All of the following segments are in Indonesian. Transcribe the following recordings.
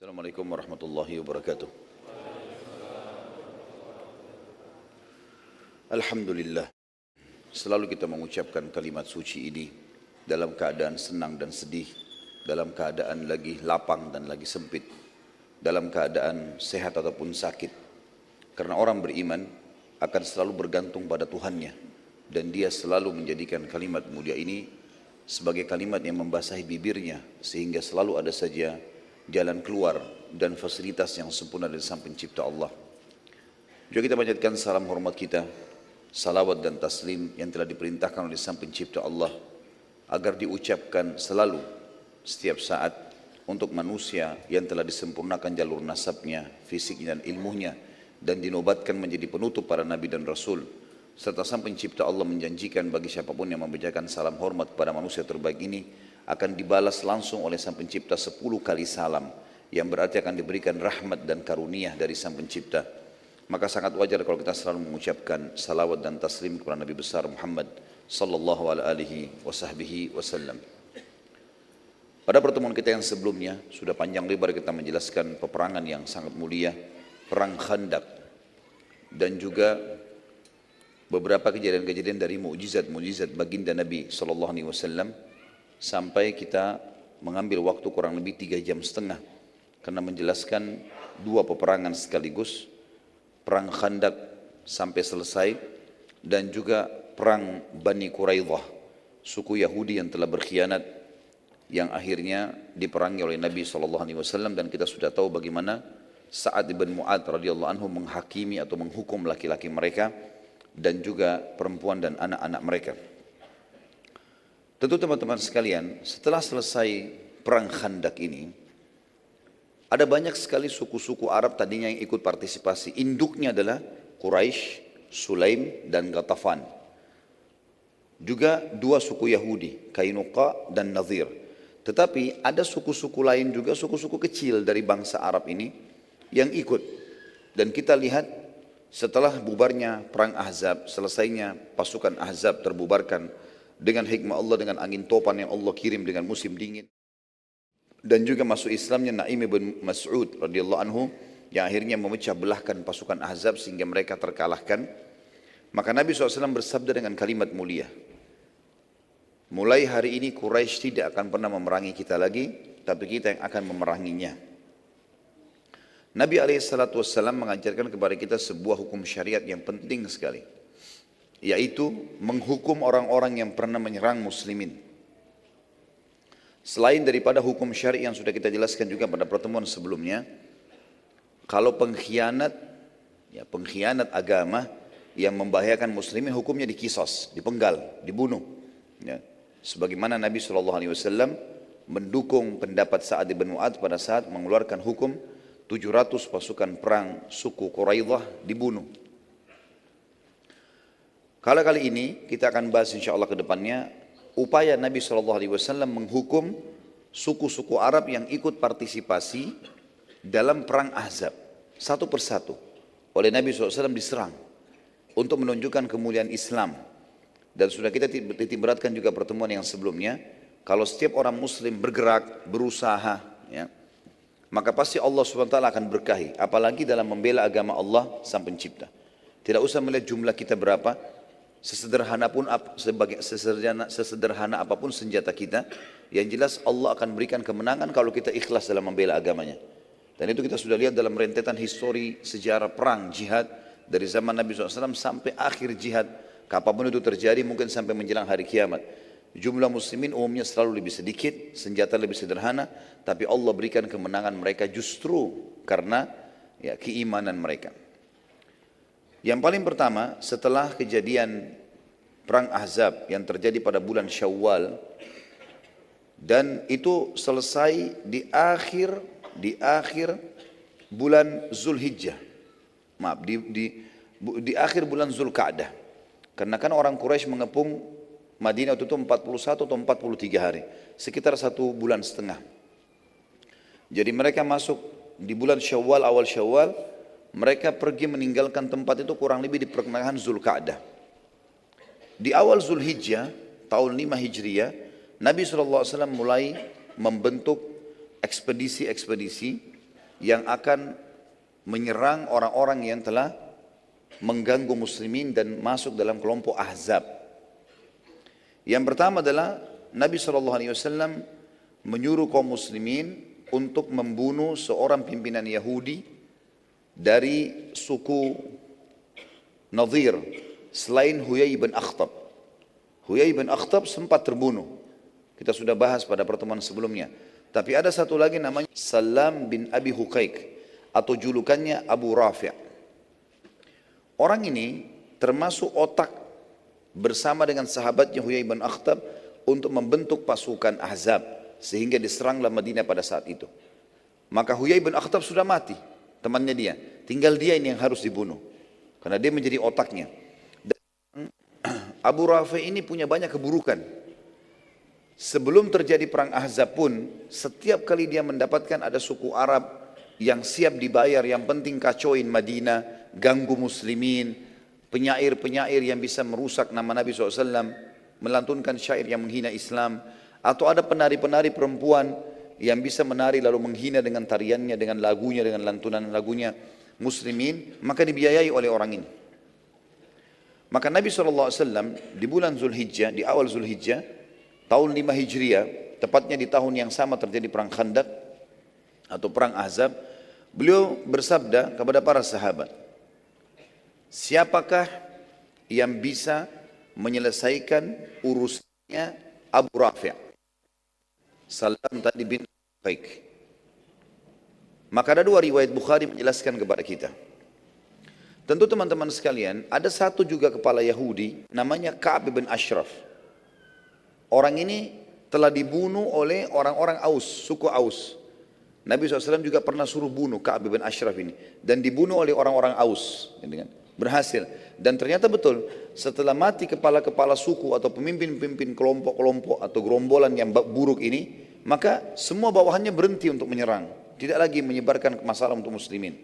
Assalamualaikum warahmatullahi wabarakatuh. Alhamdulillah, selalu kita mengucapkan kalimat suci ini dalam keadaan senang dan sedih, dalam keadaan lagi lapang dan lagi sempit, dalam keadaan sehat ataupun sakit. Karena orang beriman akan selalu bergantung pada Tuhannya, dan dia selalu menjadikan kalimat mulia ini sebagai kalimat yang membasahi bibirnya, sehingga selalu ada saja jalan keluar dan fasilitas yang sempurna dari Sang Pencipta Allah. Juga kita panjatkan salam hormat kita, salawat dan taslim yang telah diperintahkan oleh Sang Pencipta Allah agar diucapkan selalu setiap saat untuk manusia yang telah disempurnakan jalur nasabnya, fisiknya dan ilmunya, dan dinobatkan menjadi penutup para nabi dan rasul. Serta Sang Pencipta Allah menjanjikan bagi siapapun yang memberikan salam hormat kepada manusia terbaik ini akan dibalas langsung oleh Sang Pencipta 10 kali salam, yang berarti akan diberikan rahmat dan karunia dari Sang Pencipta. Maka sangat wajar kalau kita selalu mengucapkan salawat dan taslim kepada Nabi besar Muhammad sallallahu alaihi wasallam. Pada pertemuan kita yang sebelumnya sudah panjang lebar kita menjelaskan peperangan yang sangat mulia, perang Khandaq, dan juga beberapa kejadian-kejadian dari mukjizat baginda Nabi sallallahu alaihi wasallam, sampai kita mengambil waktu kurang lebih 3,5 jam karena menjelaskan dua peperangan sekaligus, perang Khandaq sampai selesai, dan juga perang Bani Quraidah, suku Yahudi yang telah berkhianat, yang akhirnya diperangi oleh Nabi SAW. Dan kita sudah tahu bagaimana Sa'ad bin Mu'adz radhiyallahu anhu menghakimi atau menghukum laki-laki mereka dan juga perempuan dan anak-anak mereka. Tentu teman-teman sekalian, setelah selesai perang Khandaq ini, ada banyak sekali suku-suku Arab tadinya yang ikut partisipasi. Induknya adalah Quraisy, Sulaim, dan Ghatafan. Juga dua suku Yahudi, Kainuqa dan Nadhir. Tetapi ada suku-suku lain juga, suku-suku kecil dari bangsa Arab ini yang ikut. Dan kita lihat setelah bubarnya perang Ahzab, selesainya pasukan Ahzab terbubarkan dengan hikmah Allah, dengan angin topan yang Allah kirim dengan musim dingin, dan juga masuk Islamnya Naim bin Mas'ud radhiyallahu anhu yang akhirnya memecah belahkan pasukan Ahzab sehingga mereka terkalahkan. Maka Nabi SAW bersabda dengan kalimat mulia, mulai hari ini Quraisy tidak akan pernah memerangi kita lagi, tapi kita yang akan memeranginya. Nabi SAW mengajarkan kepada kita sebuah hukum syariat yang penting sekali, yaitu menghukum orang-orang yang pernah menyerang muslimin. Selain daripada hukum syari yang sudah kita jelaskan juga pada pertemuan sebelumnya, kalau pengkhianat agama yang membahayakan muslimin, hukumnya dikisos, dipenggal, dibunuh. Ya. Sebagaimana Nabi SAW mendukung pendapat Sa'ad bin Mu'adz pada saat mengeluarkan hukum 700 pasukan perang suku Quraidah dibunuh. Kali ini kita akan bahas insya Allah ke depannya upaya Nabi SAW menghukum suku-suku Arab yang ikut partisipasi dalam perang Ahzab. Satu persatu oleh Nabi SAW diserang untuk menunjukkan kemuliaan Islam. Dan sudah kita titik beratkan juga pertemuan yang sebelumnya, kalau setiap orang muslim bergerak, berusaha, ya, maka pasti Allah SWT akan berkahi. Apalagi dalam membela agama Allah Sang Pencipta. Tidak usah melihat jumlah kita berapa, sesederhana apapun senjata kita, yang jelas Allah akan berikan kemenangan kalau kita ikhlas dalam membela agamanya. Dan itu kita sudah lihat dalam rentetan histori sejarah perang jihad dari zaman Nabi SAW sampai akhir jihad. Kapanpun itu terjadi, mungkin sampai menjelang hari kiamat, jumlah muslimin umumnya selalu lebih sedikit, senjata lebih sederhana, tapi Allah berikan kemenangan mereka justru karena keimanan mereka. Yang paling pertama, setelah kejadian perang Ahzab yang terjadi pada bulan Syawal, dan itu selesai di akhir bulan Zulhijjah, di akhir bulan Zulqa'dah, karena kan orang Quraisy mengepung Madinah itu 41 atau 43 hari, sekitar 1,5 bulan. Jadi mereka masuk di bulan Syawal, awal Syawal, mereka pergi meninggalkan tempat itu kurang lebih di pertengahan Zulqa'dah. Di awal Zulhijjah, tahun 5 Hijriah, Nabi SAW mulai membentuk ekspedisi-ekspedisi yang akan menyerang orang-orang yang telah mengganggu muslimin dan masuk dalam kelompok Ahzab. Yang pertama adalah Nabi SAW menyuruh kaum muslimin untuk membunuh seorang pimpinan Yahudi dari suku Nadir selain Huyai bin Akhtab. Huyai bin Akhtab sempat terbunuh. Kita sudah bahas pada pertemuan sebelumnya. Tapi ada satu lagi namanya Salam bin Abi Huqaiq atau julukannya Abu Rafi'. Orang ini termasuk otak bersama dengan sahabatnya Huyai bin Akhtab untuk membentuk pasukan Ahzab sehingga diseranglah Madinah pada saat itu. Maka Huyai bin Akhtab sudah mati, temannya dia. Tinggal dia ini yang harus dibunuh karena dia menjadi otaknya. Dan Abu Rafi' ini punya banyak keburukan. Sebelum terjadi perang Ahzab pun, setiap kali dia mendapatkan ada suku Arab yang siap dibayar, yang penting kacauin Madinah, ganggu muslimin, penyair-penyair yang bisa merusak nama Nabi SAW, melantunkan syair yang menghina Islam, atau ada penari-penari perempuan yang bisa menari lalu menghina dengan tariannya, dengan lagunya, dengan lantunan lagunya muslimin, maka dibiayai oleh orang ini. Maka Nabi SAW di bulan Zulhijjah, di awal Zulhijjah, tahun 5 Hijriah, tepatnya di tahun yang sama terjadi perang Khandaq atau perang Ahzab, beliau bersabda kepada para sahabat, siapakah yang bisa menyelesaikan urusannya Abu Rafi'? Salam tadi bin Baik. Maka ada dua riwayat Bukhari menjelaskan kepada kita. Tentu teman-teman sekalian, ada satu juga kepala Yahudi namanya Ka'ab bin Ashraf. Orang ini telah dibunuh oleh orang-orang Aus, suku Aus. Nabi SAW juga pernah suruh bunuh Ka'ab bin Ashraf ini. Dan dibunuh oleh orang-orang Aus. Berhasil. Dan ternyata betul, setelah mati kepala-kepala suku atau pemimpin-pemimpin kelompok-kelompok atau gerombolan yang buruk ini, maka semua bawahannya berhenti untuk menyerang. Tidak lagi menyebarkan masalah untuk muslimin.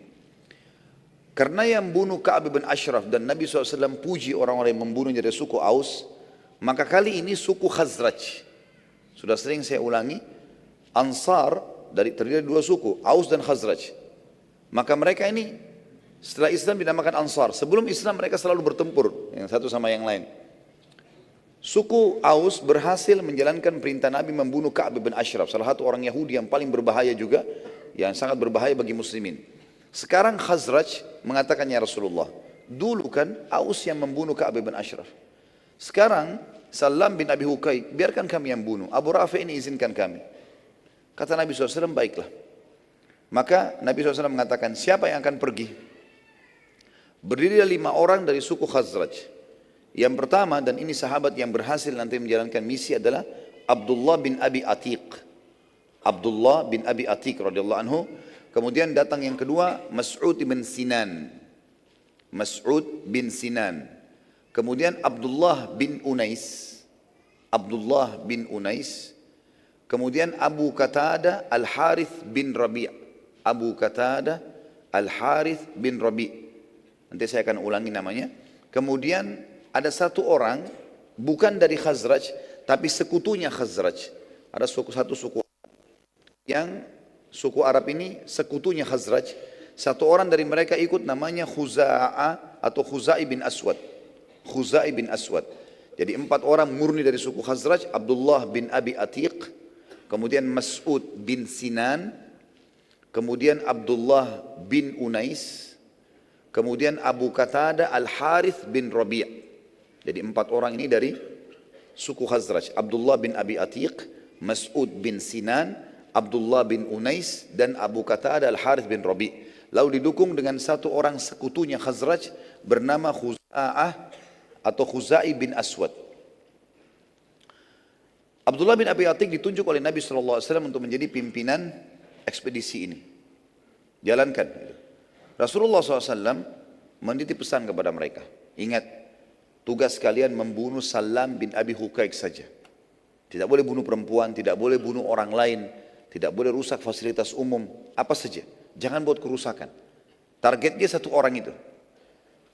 Karena yang bunuh Ka'ab bin Ashraf dan Nabi SAW puji orang-orang yang membunuhnya dari suku Aus, maka kali ini suku Khazraj. Sudah sering saya ulangi, Ansar terdiri dari dua suku, Aus dan Khazraj. Maka mereka ini setelah Islam dinamakan Ansar. Sebelum Islam mereka selalu bertempur yang satu sama yang lain. Suku Aus berhasil menjalankan perintah Nabi membunuh Ka'ab bin Ashraf, salah satu orang Yahudi yang paling berbahaya juga, yang sangat berbahaya bagi muslimin. Sekarang Khazraj mengatakan, ya Rasulullah, dulu kan Aus yang membunuh Ka'ab bin Ashraf. Sekarang Salam bin Abi Huqaiq, biarkan kami yang bunuh. Abu Rafi' ini izinkan kami. Kata Nabi SAW, baiklah. Maka Nabi SAW mengatakan, siapa yang akan pergi? Berdirilah 5 orang dari suku Khazraj. Yang pertama, dan ini sahabat yang berhasil nanti menjalankan misi adalah Abdullah bin Abi Atiq. Abdullah bin Abi Atiq radhiyallahu anhu. Kemudian datang yang kedua, Mas'ud bin Sinan. Mas'ud bin Sinan. Kemudian Abdullah bin Unais. Abdullah bin Unais. Kemudian Abu Qatadah Al-Harith bin Rabi'. Abu Qatadah Al-Harith bin Rabi'. Nanti saya akan ulangi namanya. Kemudian ada satu orang, bukan dari Khazraj, tapi sekutunya Khazraj. Ada satu suku yang suku Arab ini sekutunya Khazraj. Satu orang dari mereka ikut namanya Khuza'ah atau Khuza'i bin Aswad. Khuza'i bin Aswad. Jadi 4 orang murni dari suku Khazraj, Abdullah bin Abi Atiq, kemudian Mas'ud bin Sinan, kemudian Abdullah bin Unais, kemudian Abu Qatadah Al-Harith bin Rabi'. Jadi 4 orang ini dari suku Khazraj. Abdullah bin Abi Atiq, Mas'ud bin Sinan, Abdullah bin Unais, dan Abu Qatadah Al-Harith bin Rabi'. Lalu didukung dengan satu orang sekutunya Khazraj bernama Khuza'ah atau Khuza'i bin Aswad. Abdullah bin Abi Atiq ditunjuk oleh Nabi SAW untuk menjadi pimpinan ekspedisi ini. Jalankan. Rasulullah SAW menitip pesan kepada mereka. Ingat, tugas kalian membunuh Salam bin Abi Huqaiq saja. Tidak boleh bunuh perempuan, tidak boleh bunuh orang lain, tidak boleh rusak fasilitas umum, apa saja. Jangan buat kerusakan. Targetnya satu orang itu.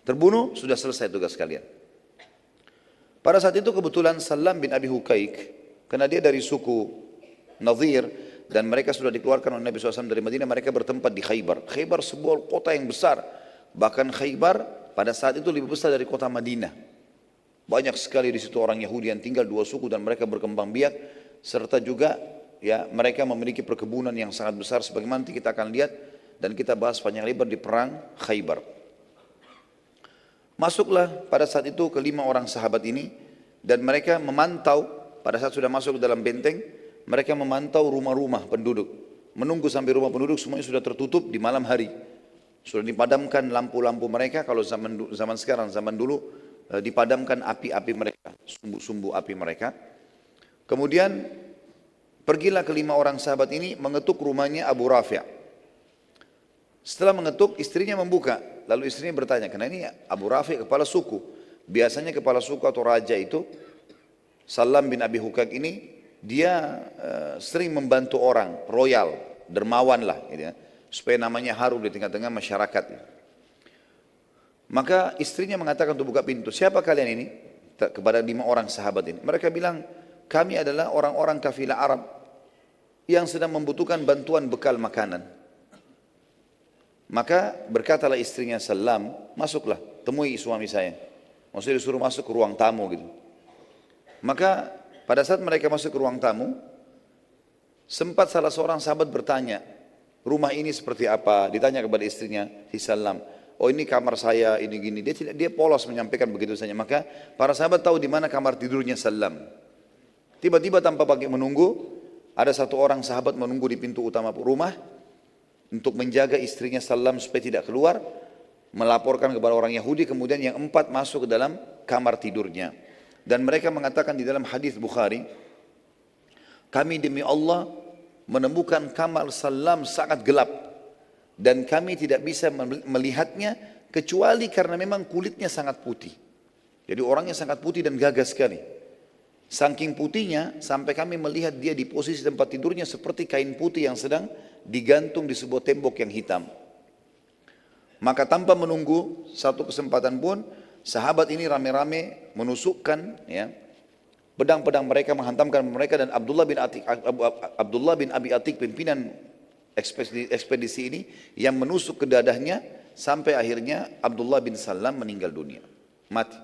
Terbunuh, sudah selesai tugas kalian. Pada saat itu kebetulan Salam bin Abi Huqaiq, karena dia dari suku Nadir, dan mereka sudah dikeluarkan oleh Nabi SAW dari Madinah, mereka bertempat di Khaybar. Khaybar sebuah kota yang besar, bahkan Khaybar pada saat itu lebih besar dari kota Madinah. Banyak sekali di situ orang Yahudi yang tinggal, dua suku, dan mereka berkembang biak, serta juga ya mereka memiliki perkebunan yang sangat besar, sebagaimana nanti kita akan lihat dan kita bahas panjang lebar di perang Khaybar. Masuklah pada saat itu kelima orang sahabat ini, dan mereka memantau pada saat sudah masuk ke dalam benteng, mereka memantau rumah-rumah penduduk, menunggu sampai rumah penduduk semuanya sudah tertutup di malam hari, sudah dipadamkan lampu-lampu mereka. Kalau zaman sekarang, zaman dulu dipadamkan api-api mereka, sumbu-sumbu api mereka. Kemudian pergilah kelima orang sahabat ini mengetuk rumahnya Abu Rafi'. Setelah mengetuk, istrinya membuka, lalu istrinya bertanya, karena ini Abu Rafi' kepala suku. Biasanya kepala suku atau raja itu, Salam bin Abi Hukak ini, dia sering membantu orang, royal, dermawan lah, gitu ya, supaya namanya harum di tengah-tengah masyarakat. Maka istrinya mengatakan untuk buka pintu, siapa kalian ini? Kepada 5 orang sahabat ini. Mereka bilang, kami adalah orang-orang kafilah Arab yang sedang membutuhkan bantuan bekal makanan. Maka berkatalah istrinya Salam, masuklah, temui suami saya. Maksudnya disuruh masuk ke ruang tamu gitu. Maka pada saat mereka masuk ke ruang tamu, sempat salah seorang sahabat bertanya, rumah ini seperti apa? Ditanya kepada istrinya, si Salam. Oh ini kamar saya, ini gini. Dia polos menyampaikan begitu saja. Maka para sahabat tahu di mana kamar tidurnya Salam. Tiba-tiba tanpa pakai menunggu, ada satu orang sahabat menunggu di pintu utama rumah untuk menjaga istrinya Salam supaya tidak keluar, melaporkan kepada orang Yahudi. Kemudian yang 4 masuk ke dalam kamar tidurnya. Dan mereka mengatakan di dalam hadis Bukhari, kami demi Allah menemukan kamar Salam sangat gelap, dan kami tidak bisa melihatnya kecuali karena memang kulitnya sangat putih. Jadi orangnya sangat putih dan gagah sekali. Saking putihnya sampai kami melihat dia di posisi tempat tidurnya seperti kain putih yang sedang digantung di sebuah tembok yang hitam. Maka tanpa menunggu satu kesempatan pun, sahabat ini rame-rame menusukkan ya, pedang-pedang mereka, menghantamkan mereka, dan Abdullah bin Abi Atik, pimpinan ekspedisi ini, yang menusuk ke dadahnya sampai akhirnya Abdullah bin Salam meninggal dunia, mati.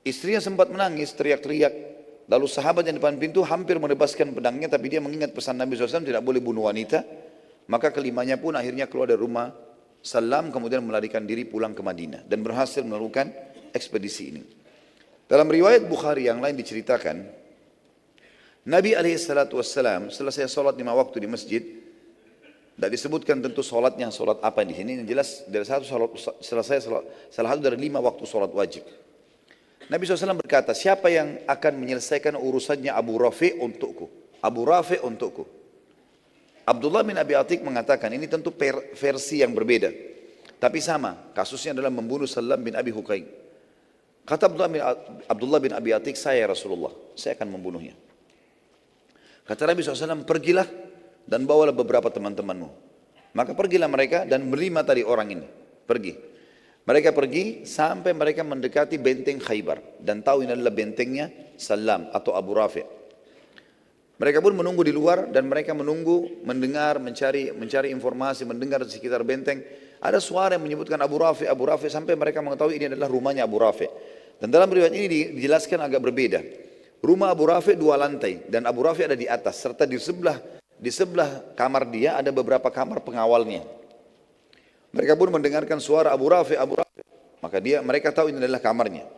Istrinya sempat menangis, teriak-teriak. Lalu sahabat yang di depan pintu hampir menebaskan pedangnya, tapi dia mengingat pesan Nabi SAW tidak boleh bunuh wanita. Maka kelimanya pun akhirnya keluar dari rumah Salam, kemudian melarikan diri pulang ke Madinah dan berhasil melakukan ekspedisi ini. Dalam riwayat Bukhari yang lain diceritakan, Nabi SAW selesai sholat 5 waktu di masjid. Tidak disebutkan tentu sholatnya sholat apa di sini. Yang jelas dari salah satu dari 5 waktu sholat wajib. Nabi SAW berkata, siapa yang akan menyelesaikan urusannya Abu Rafi' untukku? Abu Rafi' untukku. Abdullah bin Abi Atik mengatakan, ini tentu versi yang berbeda, tapi sama, kasusnya adalah membunuh Salam bin Abi Huqaik. Kata Abdullah bin Abi Atik, saya Rasulullah, saya akan membunuhnya. Kata Nabi SAW, pergilah dan bawalah beberapa teman-temanmu. Maka pergilah mereka dan berlima tadi orang ini, pergi. Mereka pergi sampai mereka mendekati benteng Khaybar, dan tahu ini adalah bentengnya Salam atau Abu Rafi'. Mereka pun menunggu di luar, dan mereka menunggu, mendengar, mencari informasi, mendengar di sekitar benteng. Ada suara yang menyebutkan Abu Rafi', Abu Rafi', sampai mereka mengetahui ini adalah rumahnya Abu Rafi'. Dan dalam riwayat ini dijelaskan agak berbeda. Rumah Abu Rafi' 2 lantai, dan Abu Rafi' ada di atas, serta di sebelah kamar dia ada beberapa kamar pengawalnya. Mereka pun mendengarkan suara Abu Rafi', Abu Rafi'. Maka mereka tahu ini adalah kamarnya.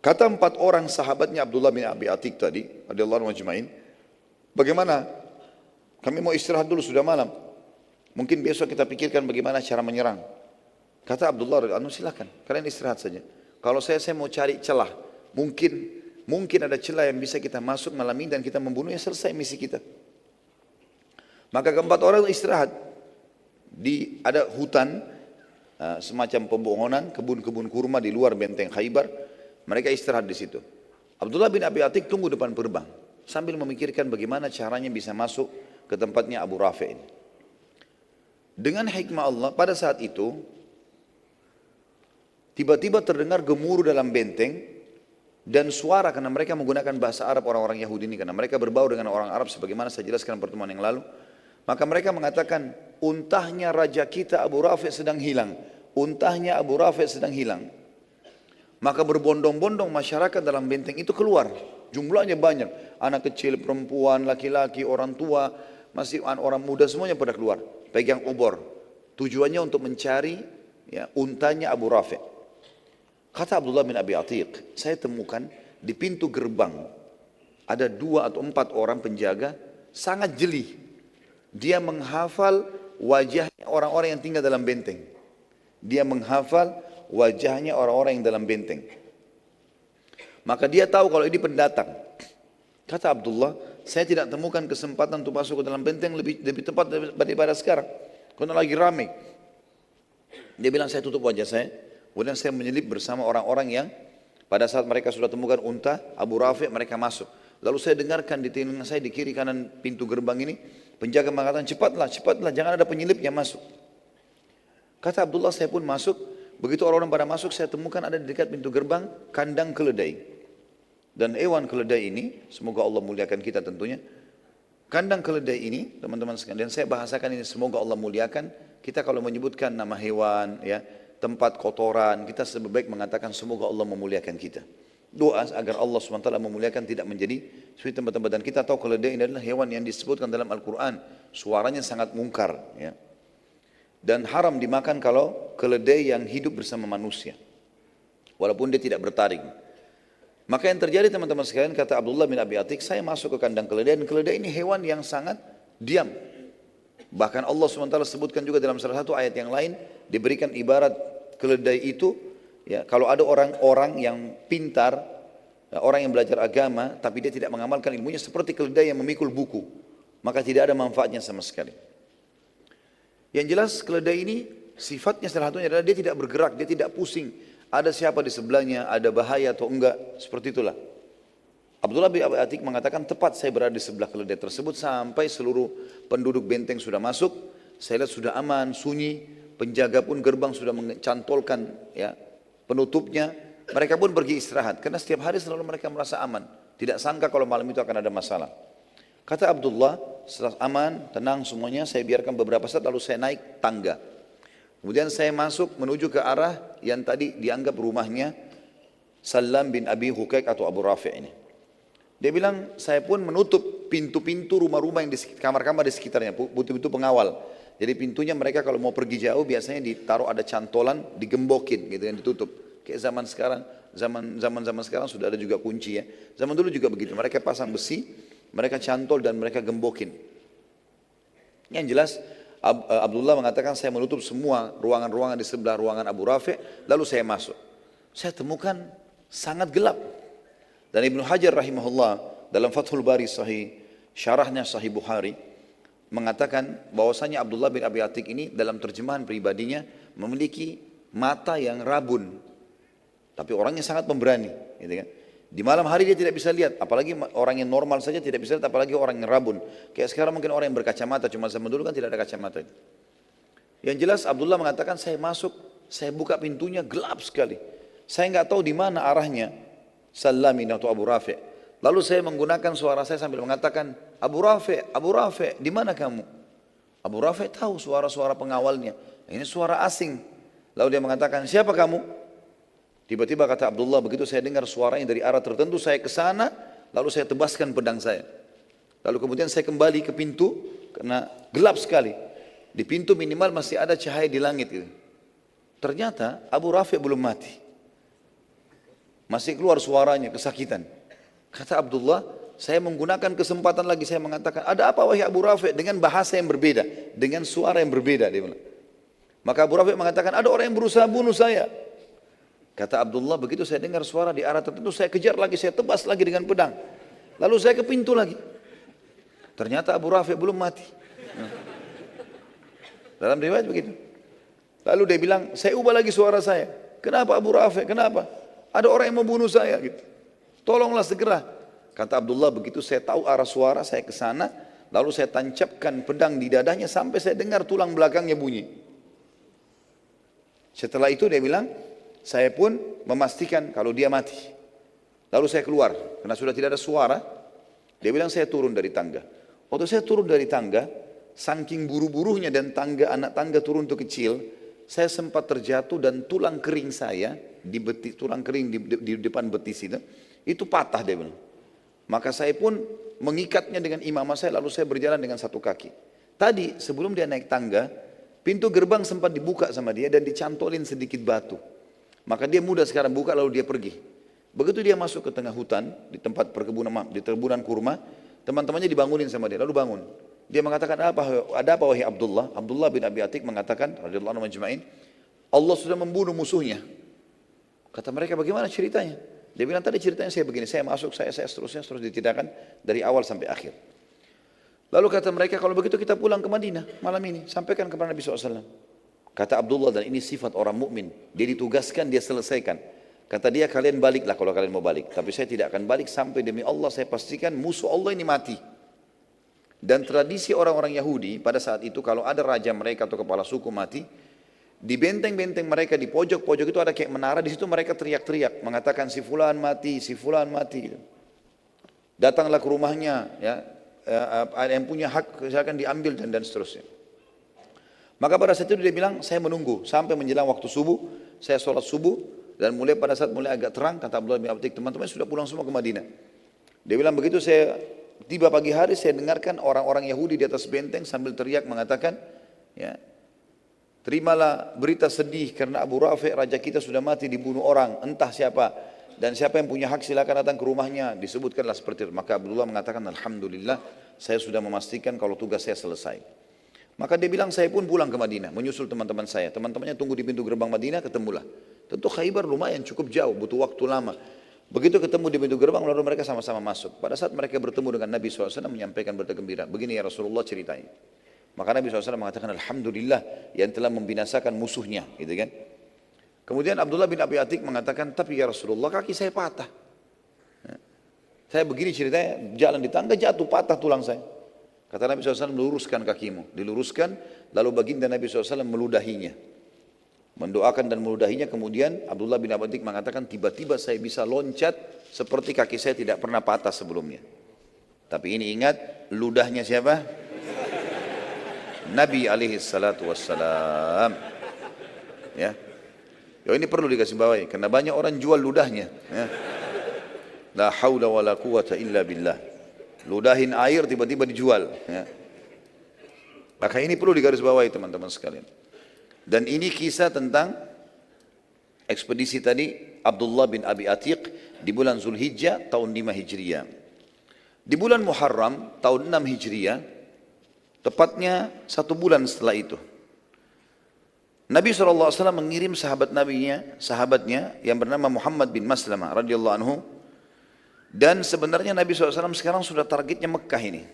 Kata 4 orang sahabatnya Abdullah bin Abi Atik tadi, radhiyallahu anhu ajma'in, bagaimana? Kami mau istirahat dulu, sudah malam. Mungkin besok kita pikirkan bagaimana cara menyerang. Kata Abdullah, silakan, kalian istirahat saja. Kalau saya mau cari celah. Mungkin ada celah yang bisa kita masuk malam ini dan kita membunuhnya, selesai misi kita. Maka keempat orang istirahat. Ada hutan, semacam pembohonan, kebun-kebun kurma di luar benteng Khaybar. Mereka istirahat di situ. Abdullah bin Abi Atik tunggu depan gerbang sambil memikirkan bagaimana caranya bisa masuk ke tempatnya Abu Rafi' ini. Dengan hikmah Allah, pada saat itu tiba-tiba terdengar gemuruh dalam benteng, dan suara, karena mereka menggunakan bahasa Arab orang-orang Yahudi ini, karena mereka berbau dengan orang Arab sebagaimana saya jelaskan pertemuan yang lalu. Maka mereka mengatakan, untahnya raja kita Abu Rafi' sedang hilang. Untahnya Abu Rafi' sedang hilang. Maka berbondong-bondong masyarakat dalam benteng itu keluar. Jumlahnya banyak. Anak kecil, perempuan, laki-laki, orang tua, masih orang muda, semuanya pada keluar. Pegang obor. Tujuannya untuk mencari untanya Abu Rafi'. Kata Abdullah bin Abi Atiq, saya temukan di pintu gerbang ada 2 atau 4 orang penjaga sangat jeli. Dia menghafal wajahnya orang-orang yang tinggal dalam benteng. Dia menghafal wajahnya orang-orang yang dalam benteng. Maka dia tahu kalau ini pendatang. Kata Abdullah, saya tidak temukan kesempatan untuk masuk ke dalam benteng lebih tepat daripada sekarang. Karena lagi ramai. Dia bilang, saya tutup wajah saya. Kemudian saya menyelip bersama orang-orang yang pada saat mereka sudah temukan unta Abu Rafi', mereka masuk. Lalu saya dengarkan di telinga saya di kiri kanan pintu gerbang ini, penjaga mengatakan, cepatlah, cepatlah, jangan ada penyelip yang masuk. Kata Abdullah, saya pun masuk. Begitu orang-orang pada masuk, saya temukan ada di dekat pintu gerbang kandang keledai. Dan hewan keledai ini, semoga Allah muliakan kita tentunya. Kandang keledai ini, teman-teman sekalian, dan saya bahasakan ini, semoga Allah muliakan. Kita kalau menyebutkan nama hewan, tempat kotoran, kita lebih baik mengatakan semoga Allah memuliakan kita. Doa agar Allah SWT memuliakan, tidak menjadi seperti tempat-tempat. Dan kita tahu keledai ini adalah hewan yang disebutkan dalam Al-Quran. Suaranya sangat mungkar. Dan haram dimakan kalau keledai yang hidup bersama manusia. Walaupun dia tidak bertaring. Maka yang terjadi teman-teman sekalian, kata Abdullah bin Abi Atiq, saya masuk ke kandang keledai, dan keledai ini hewan yang sangat diam. Bahkan Allah SWT sebutkan juga dalam salah satu ayat yang lain, diberikan ibarat keledai itu, kalau ada orang-orang yang pintar, orang yang belajar agama, tapi dia tidak mengamalkan ilmunya, seperti keledai yang memikul buku, maka tidak ada manfaatnya sama sekali. Yang jelas keledai ini, sifatnya salah satunya adalah dia tidak bergerak, dia tidak pusing. Ada siapa di sebelahnya, ada bahaya atau enggak, seperti itulah. Abdullah bin Abi Atiq mengatakan, tepat saya berada di sebelah keledai tersebut sampai seluruh penduduk benteng sudah masuk. Saya lihat sudah aman, sunyi. Penjaga pun gerbang sudah mencantolkan penutupnya. Mereka pun pergi istirahat karena setiap hari selalu mereka merasa aman. Tidak sangka kalau malam itu akan ada masalah. Kata Abdullah, setelah aman, tenang semuanya, saya biarkan beberapa saat lalu saya naik tangga. Kemudian saya masuk menuju ke arah yang tadi dianggap rumahnya Salam bin Abi Hukaik atau Abu Rafi' ini. Dia bilang, saya pun menutup pintu-pintu rumah-rumah yang di kamar-kamar di sekitarnya, pintu-pintu pengawal. Jadi pintunya mereka kalau mau pergi jauh biasanya ditaruh ada cantolan, digembokin gitu yang ditutup. Kayak zaman sekarang, zaman sekarang sudah ada juga kunci ya. Zaman dulu juga begitu, mereka pasang besi, mereka cantol dan mereka gembokin. Yang jelas Abdullah mengatakan saya menutup semua ruangan-ruangan di sebelah ruangan Abu Rafi', lalu saya masuk. Saya temukan sangat gelap. Dan Ibnu Hajar rahimahullah dalam Fathul Bari Sahih, syarahnya Sahih Bukhari, mengatakan bahwasanya Abdullah bin Abi Atiq ini dalam terjemahan pribadinya memiliki mata yang rabun. Tapi orangnya sangat pemberani, gitu kan. Di malam hari dia tidak bisa lihat, apalagi orang yang normal saja tidak bisa lihat, apalagi orang yang rabun. Kayak sekarang mungkin orang yang berkacamata, cuma zaman dulu kan tidak ada kacamata. Yang jelas Abdullah mengatakan saya masuk, saya buka pintunya gelap sekali. Saya nggak tahu di mana arahnya Salamin atau Abu Rafi'. Lalu saya menggunakan suara saya sambil mengatakan, Abu Rafi', di mana kamu? Abu Rafi' tahu suara-suara pengawalnya. Ini suara asing. Lalu dia mengatakan, siapa kamu? Tiba-tiba kata Abdullah, begitu saya dengar suaranya dari arah tertentu, saya ke sana, lalu saya tebaskan pedang saya. Lalu kemudian saya kembali ke pintu, karena gelap sekali. Di pintu minimal masih ada cahaya di langit. Gitu. Ternyata Abu Rafi' belum mati. Masih keluar suaranya, kesakitan. Kata Abdullah, saya menggunakan kesempatan lagi, saya mengatakan, ada apa wahai Abu Rafi', dengan bahasa yang berbeda, dengan suara yang berbeda. Dia bilang. Maka Abu Rafi' mengatakan, ada orang yang berusaha bunuh saya. Kata Abdullah, begitu saya dengar suara di arah tertentu, saya kejar lagi, saya tebas lagi dengan pedang. Lalu saya ke pintu lagi. Ternyata Abu Rafi' belum mati. Dalam riwayat begitu. Lalu dia bilang, saya ubah lagi suara saya. Kenapa Abu Rafi'? Kenapa? Ada orang yang mau bunuh saya. Gitu. Tolonglah segera. Kata Abdullah, begitu saya tahu arah suara, saya ke sana. Lalu saya tancapkan pedang di dadanya sampai saya dengar tulang belakangnya bunyi. Setelah itu dia bilang, saya pun memastikan kalau dia mati. Lalu saya keluar, karena sudah tidak ada suara. Dia bilang saya turun dari tangga. Waktu saya turun dari tangga, saking buru-burunya dan anak tangga turun itu kecil, saya sempat terjatuh dan tulang kering saya, tulang kering di depan betis itu patah dia bilang. Maka saya pun mengikatnya dengan imamah saya, lalu saya berjalan dengan satu kaki. Tadi sebelum dia naik tangga, pintu gerbang sempat dibuka sama dia dan dicantolin sedikit batu. Maka dia mudah sekarang buka lalu dia pergi. Begitu dia masuk ke tengah hutan, di tempat perkebunan kurma, teman-temannya dibangunin sama dia, lalu bangun. Dia mengatakan, ada apa wahai Abdullah? Abdullah bin Abi Atik mengatakan, radhiyallahu anhu majma'in, Allah sudah membunuh musuhnya. Kata mereka, bagaimana ceritanya? Dia bilang, tadi ceritanya saya begini, saya masuk, saya seterusnya, terus ditidakkan dari awal sampai akhir. Lalu kata mereka, kalau begitu kita pulang ke Madinah malam ini, sampaikan kepada Nabi SAW. Kata Abdullah, dan ini sifat orang mukmin, dia ditugaskan, dia selesaikan. Kata dia, kalian baliklah kalau kalian mau balik. Tapi saya tidak akan balik sampai demi Allah saya pastikan musuh Allah ini mati. Dan tradisi orang-orang Yahudi pada saat itu kalau ada raja mereka atau kepala suku mati, di benteng-benteng mereka di pojok-pojok itu ada kayak menara, di situ mereka teriak-teriak mengatakan si fulan mati, si fulan mati. Datanglah ke rumahnya, ya, ada yang punya hak silakan diambil dan seterusnya. Maka pada saat itu dia bilang, saya menunggu sampai menjelang waktu subuh, saya sholat subuh. Dan mulai pada saat mulai agak terang, kata Abdullah bin Abi Atik, teman-teman sudah pulang semua ke Madinah. Dia bilang begitu saya tiba pagi hari, saya dengarkan orang-orang Yahudi di atas benteng sambil teriak mengatakan, ya, terimalah berita sedih karena Abu Rafi' raja kita sudah mati dibunuh orang, entah siapa. Dan siapa yang punya hak silakan datang ke rumahnya. Disebutkanlah seperti itu. Maka Abdullah mengatakan, Alhamdulillah saya sudah memastikan kalau tugas saya selesai. Maka dia bilang saya pun pulang ke Madinah, menyusul teman-teman saya. Teman-temannya tunggu di pintu gerbang Madinah, ketemulah. Tentu Khaybar lumayan cukup jauh, butuh waktu lama. Begitu ketemu di pintu gerbang, lalu mereka sama-sama masuk. Pada saat mereka bertemu dengan Nabi SAW, menyampaikan berita gembira. Begini ya Rasulullah ceritanya. Maka Nabi SAW mengatakan, Alhamdulillah yang telah membinasakan musuhnya. Gitu kan? Kemudian Abdullah bin Abi Atik mengatakan, tapi ya Rasulullah kaki saya patah. Saya begini ceritanya, jalan di tangga jatuh, patah tulang saya. Kata Nabi SAW, luruskan kakimu. Diluruskan, lalu baginda Nabi SAW meludahinya. Mendoakan dan meludahinya, kemudian Abdullah bin Abi Atik mengatakan, tiba-tiba saya bisa loncat seperti kaki saya tidak pernah patah sebelumnya. Tapi ini ingat, ludahnya siapa? Nabi alaihi salatu wassalam. Ya. Ini perlu dikasih bawahi, karena banyak orang jual ludahnya. Ya. La haula wa la quwata illa billah. Ludahin air tiba-tiba dijual. Ya. Maka ini perlu digarisbawahi teman-teman sekalian. Dan ini kisah tentang ekspedisi tadi Abdullah bin Abi Atiq di bulan Zulhijjah tahun 5 Hijriah. Di bulan Muharram tahun 6 Hijriah, tepatnya 1 bulan setelah itu, Nabi SAW mengirim sahabatnya yang bernama Muhammad bin Maslamah radhiyallahu anhu. Dan sebenarnya Nabi SAW sekarang sudah targetnya Mekah ini.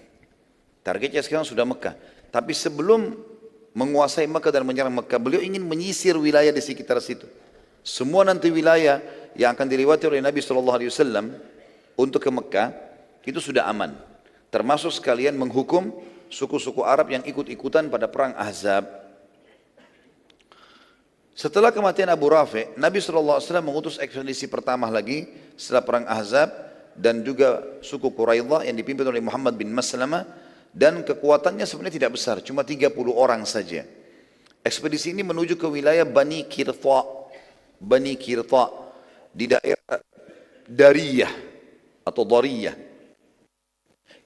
Targetnya sekarang sudah Mekah. Tapi sebelum menguasai Mekah dan menyerang Mekah, beliau ingin menyisir wilayah di sekitar situ. Semua nanti wilayah yang akan dilewati oleh Nabi SAW untuk ke Mekah, itu sudah aman. Termasuk sekalian menghukum suku-suku Arab yang ikut-ikutan pada perang Ahzab. Setelah kematian Abu Rafi', Nabi SAW mengutus ekspedisi pertama lagi setelah perang Ahzab, dan juga suku Quraidah yang dipimpin oleh Muhammad bin Maslamah, dan kekuatannya sebenarnya tidak besar, cuma 30 orang saja. Ekspedisi ini menuju ke wilayah Bani Qirtha di daerah Dariyah atau Dariyah.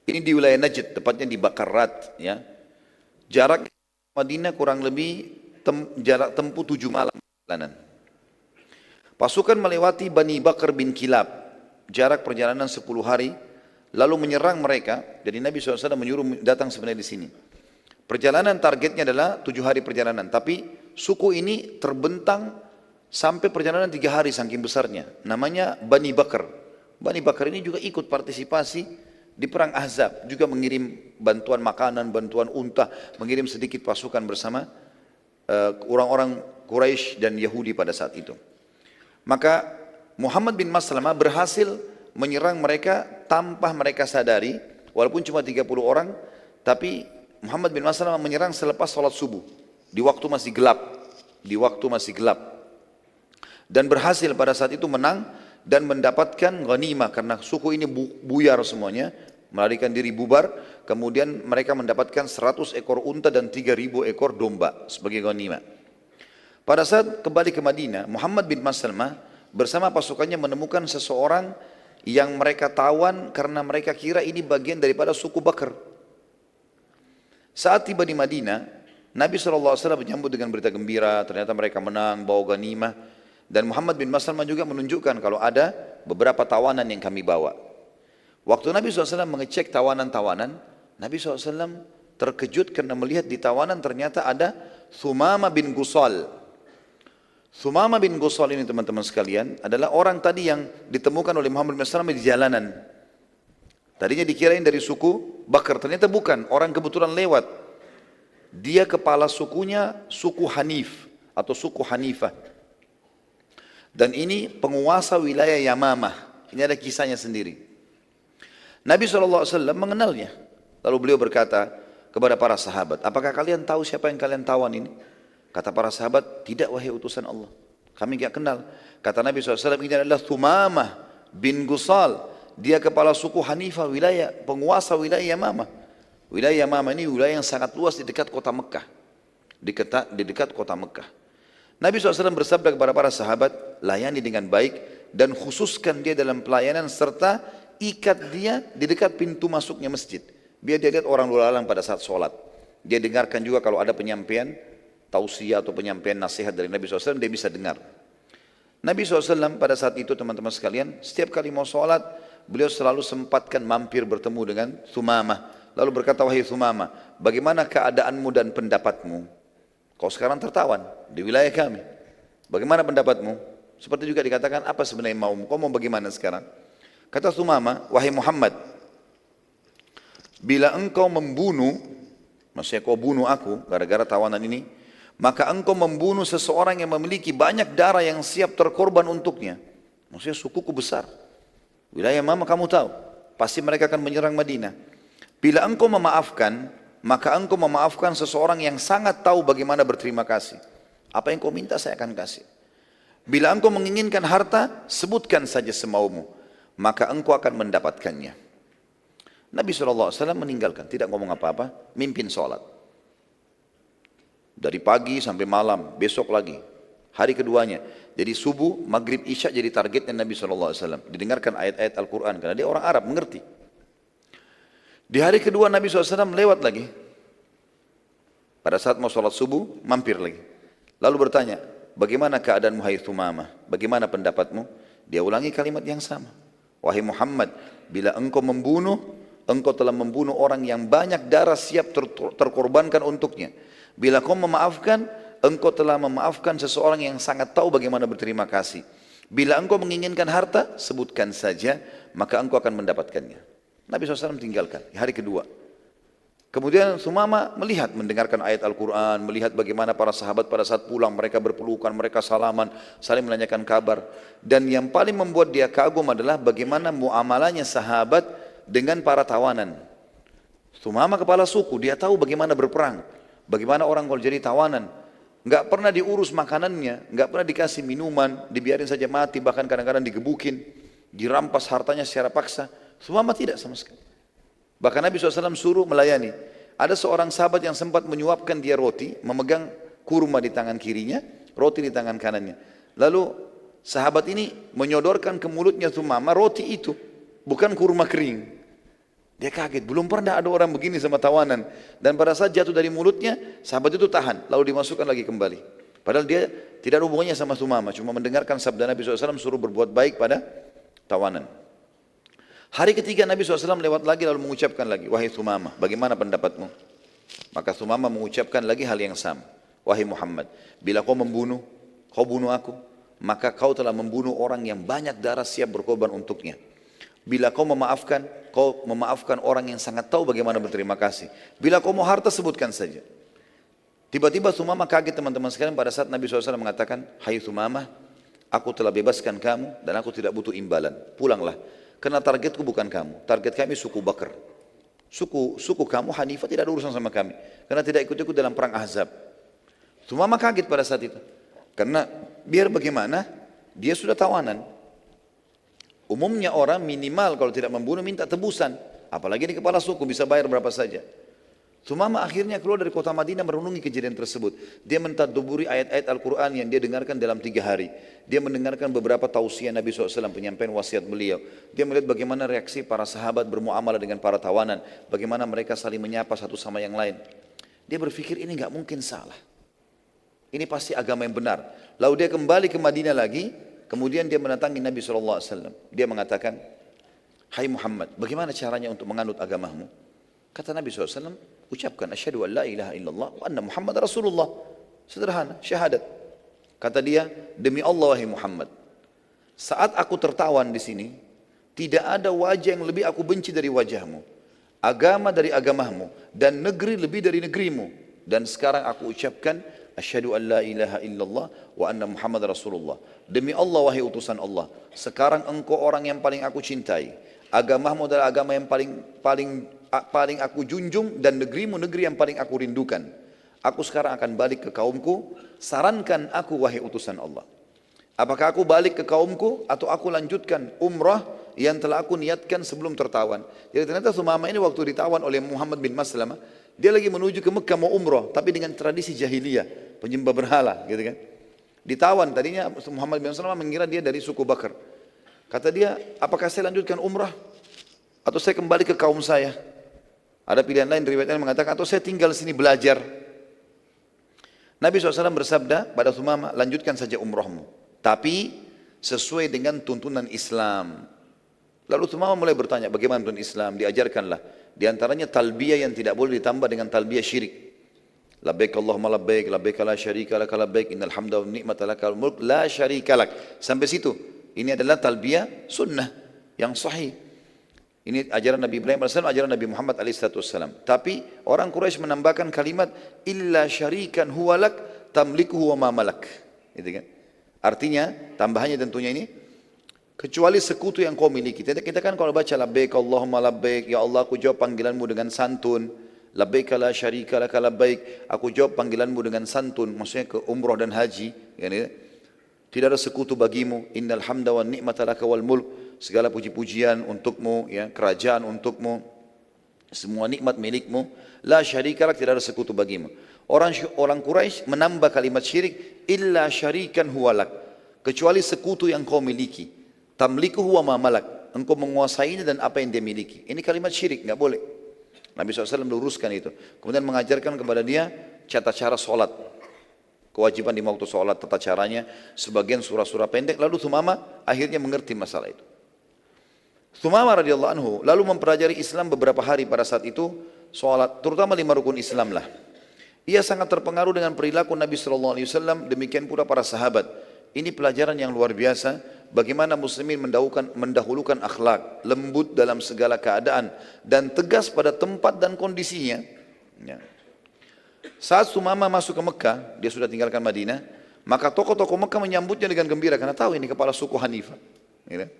Ini di wilayah Najd, tepatnya di Bakarat, ya. Jarak Madinah kurang lebih jarak tempuh 7 malam perjalanan. Pasukan melewati Bani Bakar bin Kilab, jarak perjalanan 10 hari, lalu menyerang mereka. Jadi Nabi SAW menyuruh datang sebenarnya di sini. Perjalanan targetnya adalah 7 hari perjalanan, tapi suku ini terbentang sampai perjalanan 3 hari saking besarnya. Namanya Bani Bakar. Bani Bakar ini juga ikut partisipasi di perang Ahzab, juga mengirim bantuan makanan, bantuan unta, mengirim sedikit pasukan bersama orang-orang Quraisy dan Yahudi pada saat itu. Maka Muhammad bin Maslamah berhasil menyerang mereka tanpa mereka sadari, walaupun cuma 30 orang, tapi Muhammad bin Maslamah menyerang selepas sholat subuh, di waktu masih gelap, Dan berhasil pada saat itu menang, dan mendapatkan ghanimah karena suku ini buyar semuanya, melarikan diri bubar, kemudian mereka mendapatkan 100 ekor unta dan 3.000 ekor domba sebagai ghanimah. Pada saat kembali ke Madinah, Muhammad bin Maslamah bersama pasukannya menemukan seseorang yang mereka tawan karena mereka kira ini bagian daripada suku Bakar. Saat tiba di Madinah, Nabi SAW menyambut dengan berita gembira, ternyata mereka menang, bawa ghanimah. Dan Muhammad bin Maslamah juga menunjukkan kalau ada beberapa tawanan yang kami bawa. Waktu Nabi SAW mengecek tawanan-tawanan, Nabi SAW terkejut karena melihat di tawanan ternyata ada Thumama bin Gusal. Thumama bin Gusal ini teman-teman sekalian adalah orang tadi yang ditemukan oleh Muhammad bin Maslamah di jalanan. Tadinya dikirain dari suku Bakar, ternyata bukan, orang kebetulan lewat. Dia kepala sukunya suku Hanif atau suku Hanifah. Dan ini penguasa wilayah Yamamah. Ini ada kisahnya sendiri. Nabi SAW mengenalnya. Lalu beliau berkata kepada para sahabat, apakah kalian tahu siapa yang kalian tawan ini? Kata para sahabat, tidak wahai utusan Allah. Kami tidak kenal. Kata Nabi SAW, ini adalah Thumamah bin Gusal. Dia kepala suku Hanifah, wilayah, penguasa wilayah Yamamah. Wilayah Yamamah ini wilayah yang sangat luas di dekat kota Mekah. Di dekat kota Mekah. Nabi SAW bersabda kepada para sahabat, layani dengan baik dan khususkan dia dalam pelayanan serta ikat dia di dekat pintu masuknya masjid. Biar dia lihat orang lalu lalang pada saat sholat. Dia dengarkan juga kalau ada penyampaian tausiah atau penyampaian nasihat dari Nabi SAW, dia bisa dengar. Nabi SAW pada saat itu teman-teman sekalian, setiap kali mau sholat, beliau selalu sempatkan mampir bertemu dengan Thumamah. Lalu berkata, wahai Thumamah, bagaimana keadaanmu dan pendapatmu? Kau sekarang tertawan di wilayah kami. Bagaimana pendapatmu? Seperti juga dikatakan, apa sebenarnya maumu? Kau mau bagaimana sekarang? Kata Thumamah, wahai Muhammad, bila engkau membunuh, maksudnya kau bunuh aku gara-gara tawanan ini, maka engkau membunuh seseorang yang memiliki banyak darah yang siap terkorban untuknya. Maksudnya sukuku besar. Wilayah Mama kamu tahu, pasti mereka akan menyerang Madinah. Bila engkau memaafkan, maka engkau memaafkan seseorang yang sangat tahu bagaimana berterima kasih. Apa yang kau minta saya akan kasih. Bila engkau menginginkan harta, sebutkan saja semaumu, maka engkau akan mendapatkannya. Nabi SAW meninggalkan, tidak ngomong apa-apa, mimpin sholat. Dari pagi sampai malam, besok lagi, hari keduanya. Jadi subuh, maghrib, isya jadi targetnya Nabi SAW. Didengarkan ayat-ayat Al-Quran, karena dia orang Arab, mengerti. Di hari kedua Nabi SAW lewat lagi. Pada saat mau sholat subuh, mampir lagi. Lalu bertanya, bagaimana keadaanmu hai Thumamah? Bagaimana pendapatmu? Dia ulangi kalimat yang sama. Wahai Muhammad, bila engkau membunuh, engkau telah membunuh orang yang banyak darah siap terkorbankan untuknya. Bila kau memaafkan, engkau telah memaafkan seseorang yang sangat tahu bagaimana berterima kasih. Bila engkau menginginkan harta, sebutkan saja, maka engkau akan mendapatkannya. Nabi SAW tinggalkan di hari kedua. Kemudian Thumamah melihat, mendengarkan ayat Al-Quran, melihat bagaimana para sahabat pada saat pulang, mereka berpelukan, mereka salaman, saling menanyakan kabar. Dan yang paling membuat dia kagum adalah bagaimana muamalahnya sahabat dengan para tawanan. Thumamah kepala suku, dia tahu bagaimana berperang, bagaimana orang kalau jadi tawanan. Enggak pernah diurus makanannya, enggak pernah dikasih minuman, dibiarin saja mati, bahkan kadang-kadang digebukin, dirampas hartanya secara paksa. Thumamah tidak sama sekali. Bahkan Nabi SAW suruh melayani. Ada seorang sahabat yang sempat menyuapkan dia roti, memegang kurma di tangan kirinya, roti di tangan kanannya. Lalu sahabat ini menyodorkan ke mulutnya Thumamah roti itu, bukan kurma kering. Dia kaget, belum pernah ada orang begini sama tawanan. Dan pada saat jatuh dari mulutnya, sahabat itu tahan, lalu dimasukkan lagi kembali. Padahal dia tidak ada hubungannya sama Thumamah, cuma mendengarkan sabda Nabi SAW suruh berbuat baik pada tawanan. Hari ketiga Nabi SAW lewat lagi lalu mengucapkan lagi, wahai Thumamah, bagaimana pendapatmu? Maka Thumamah mengucapkan lagi hal yang sama. Wahai Muhammad, bila kau membunuh, kau bunuh aku, maka kau telah membunuh orang yang banyak darah siap berkorban untuknya. Bila kau memaafkan orang yang sangat tahu bagaimana berterima kasih. Bila kau mau harta, sebutkan saja. Tiba-tiba Thumamah kaget teman-teman sekalian pada saat Nabi SAW mengatakan, hai Thumamah, aku telah bebaskan kamu dan aku tidak butuh imbalan. Pulanglah. Karena targetku bukan kamu, target kami suku Bakar. Suku kamu Hanifah tidak ada urusan sama kami. Karena tidak ikut-ikut dalam perang Ahzab. Thumamah kaget pada saat itu. Karena biar bagaimana, dia sudah tawanan. Umumnya orang minimal kalau tidak membunuh minta tebusan. Apalagi di kepala suku bisa bayar berapa saja. Sumama akhirnya keluar dari kota Madinah merenungi kejadian tersebut. Dia mentadabburi ayat-ayat Al-Quran yang dia dengarkan dalam 3 hari. Dia mendengarkan beberapa tausiah Nabi SAW, penyampaian wasiat beliau. Dia melihat bagaimana reaksi para sahabat bermuamalah dengan para tawanan. Bagaimana mereka saling menyapa satu sama yang lain. Dia berpikir ini nggak mungkin salah. Ini pasti agama yang benar. Lalu dia kembali ke Madinah lagi. Kemudian dia mendatangi Nabi SAW. Dia mengatakan, hai Muhammad, bagaimana caranya untuk menganut agamamu? Kata Nabi SAW, ucapkan asyhadu an la ilaha illallah wa anna Muhammad Rasulullah. Sederhana, syahadat. Kata dia, demi Allah wahai Muhammad, saat aku tertawan di sini, tidak ada wajah yang lebih aku benci dari wajahmu, agama dari agamamu, dan negeri lebih dari negerimu. Dan sekarang aku ucapkan asyhadu an la ilaha illallah wa anna Muhammad Rasulullah. Demi Allah wahai utusan Allah, sekarang engkau orang yang paling aku cintai, agamamu adalah agama yang paling aku junjung, dan negerimu negeri yang paling aku rindukan. Aku sekarang akan balik ke kaumku, sarankan aku wahai utusan Allah. Apakah aku balik ke kaumku atau aku lanjutkan umrah yang telah aku niatkan sebelum tertawan? Jadi ternyata Sumama ini waktu ditawan oleh Muhammad bin Maslamah, dia lagi menuju ke Mekah mau umrah, tapi dengan tradisi jahiliyah, penyembah berhala gitu kan. Ditawan, tadinya Muhammad bin Maslamah mengira dia dari suku Bakar. Kata dia, apakah saya lanjutkan umrah atau saya kembali ke kaum saya? Ada pilihan lain, riwayatnya mengatakan, atau saya tinggal sini belajar. Nabi SAW bersabda pada Sumama, lanjutkan saja umrahmu, tapi sesuai dengan tuntunan Islam. Lalu Sumama mulai bertanya, bagaimana tuntunan Islam? Diajarkanlah. Di antaranya talbiyah yang tidak boleh ditambah dengan talbiyah syirik. Labbaik Allahumma labbaik, labbaik la syarika lak labbaik, innal hamda wan ni'mata lakal mulk la syarika lak. Sampai situ. Ini adalah talbiyah sunnah yang sahih. Ini ajaran Nabi Ibrahim AS, ajaran Nabi Muhammad AS. Tapi orang Quraisy menambahkan kalimat illa syarikan huwalak tamlikuhu wa ma malak. Gitu kan? Artinya, tambahannya tentunya ini, kecuali sekutu yang kau miliki. Kita kan kalau baca labbaik Allahumma labbaik, ya Allah aku jawab panggilanmu dengan santun. Labbaik la syarika lak labbaik, aku jawab panggilanmu dengan santun. Maksudnya ke umrah dan haji. Yani, tidak ada sekutu bagimu. Innal hamda wan ni'mata laka wal mulk. Segala puji-pujian untukmu, ya, kerajaan untukmu, semua nikmat milikmu. La syarika lak, tidak ada sekutu bagimu. Orang Quraisy menambah kalimat syirik, illa syarikan huwalak, kecuali sekutu yang kau miliki. Tamlikuhu wa ma malak, engkau menguasainya dan apa yang dia miliki. Ini kalimat syirik, enggak boleh. Nabi SAW meluruskan itu. Kemudian mengajarkan kepada dia tata cara sholat, kewajiban di waktu sholat, tata caranya, sebagian surah-surah pendek. Lalu Sumama akhirnya mengerti masalah itu. Sumama radhiyallahu anhu lalu mempelajari Islam beberapa hari pada saat itu, sholat, terutama 5 rukun Islam lah. Ia sangat terpengaruh dengan perilaku Nabi SAW, demikian pula para sahabat. Ini pelajaran yang luar biasa, bagaimana muslimin mendahulukan akhlak, lembut dalam segala keadaan, dan tegas pada tempat dan kondisinya. Ya. Saat Sumama masuk ke Mekah, dia sudah tinggalkan Madinah, maka tokoh-tokoh Mekah menyambutnya dengan gembira, karena tahu ini kepala suku Hanifah. Ya.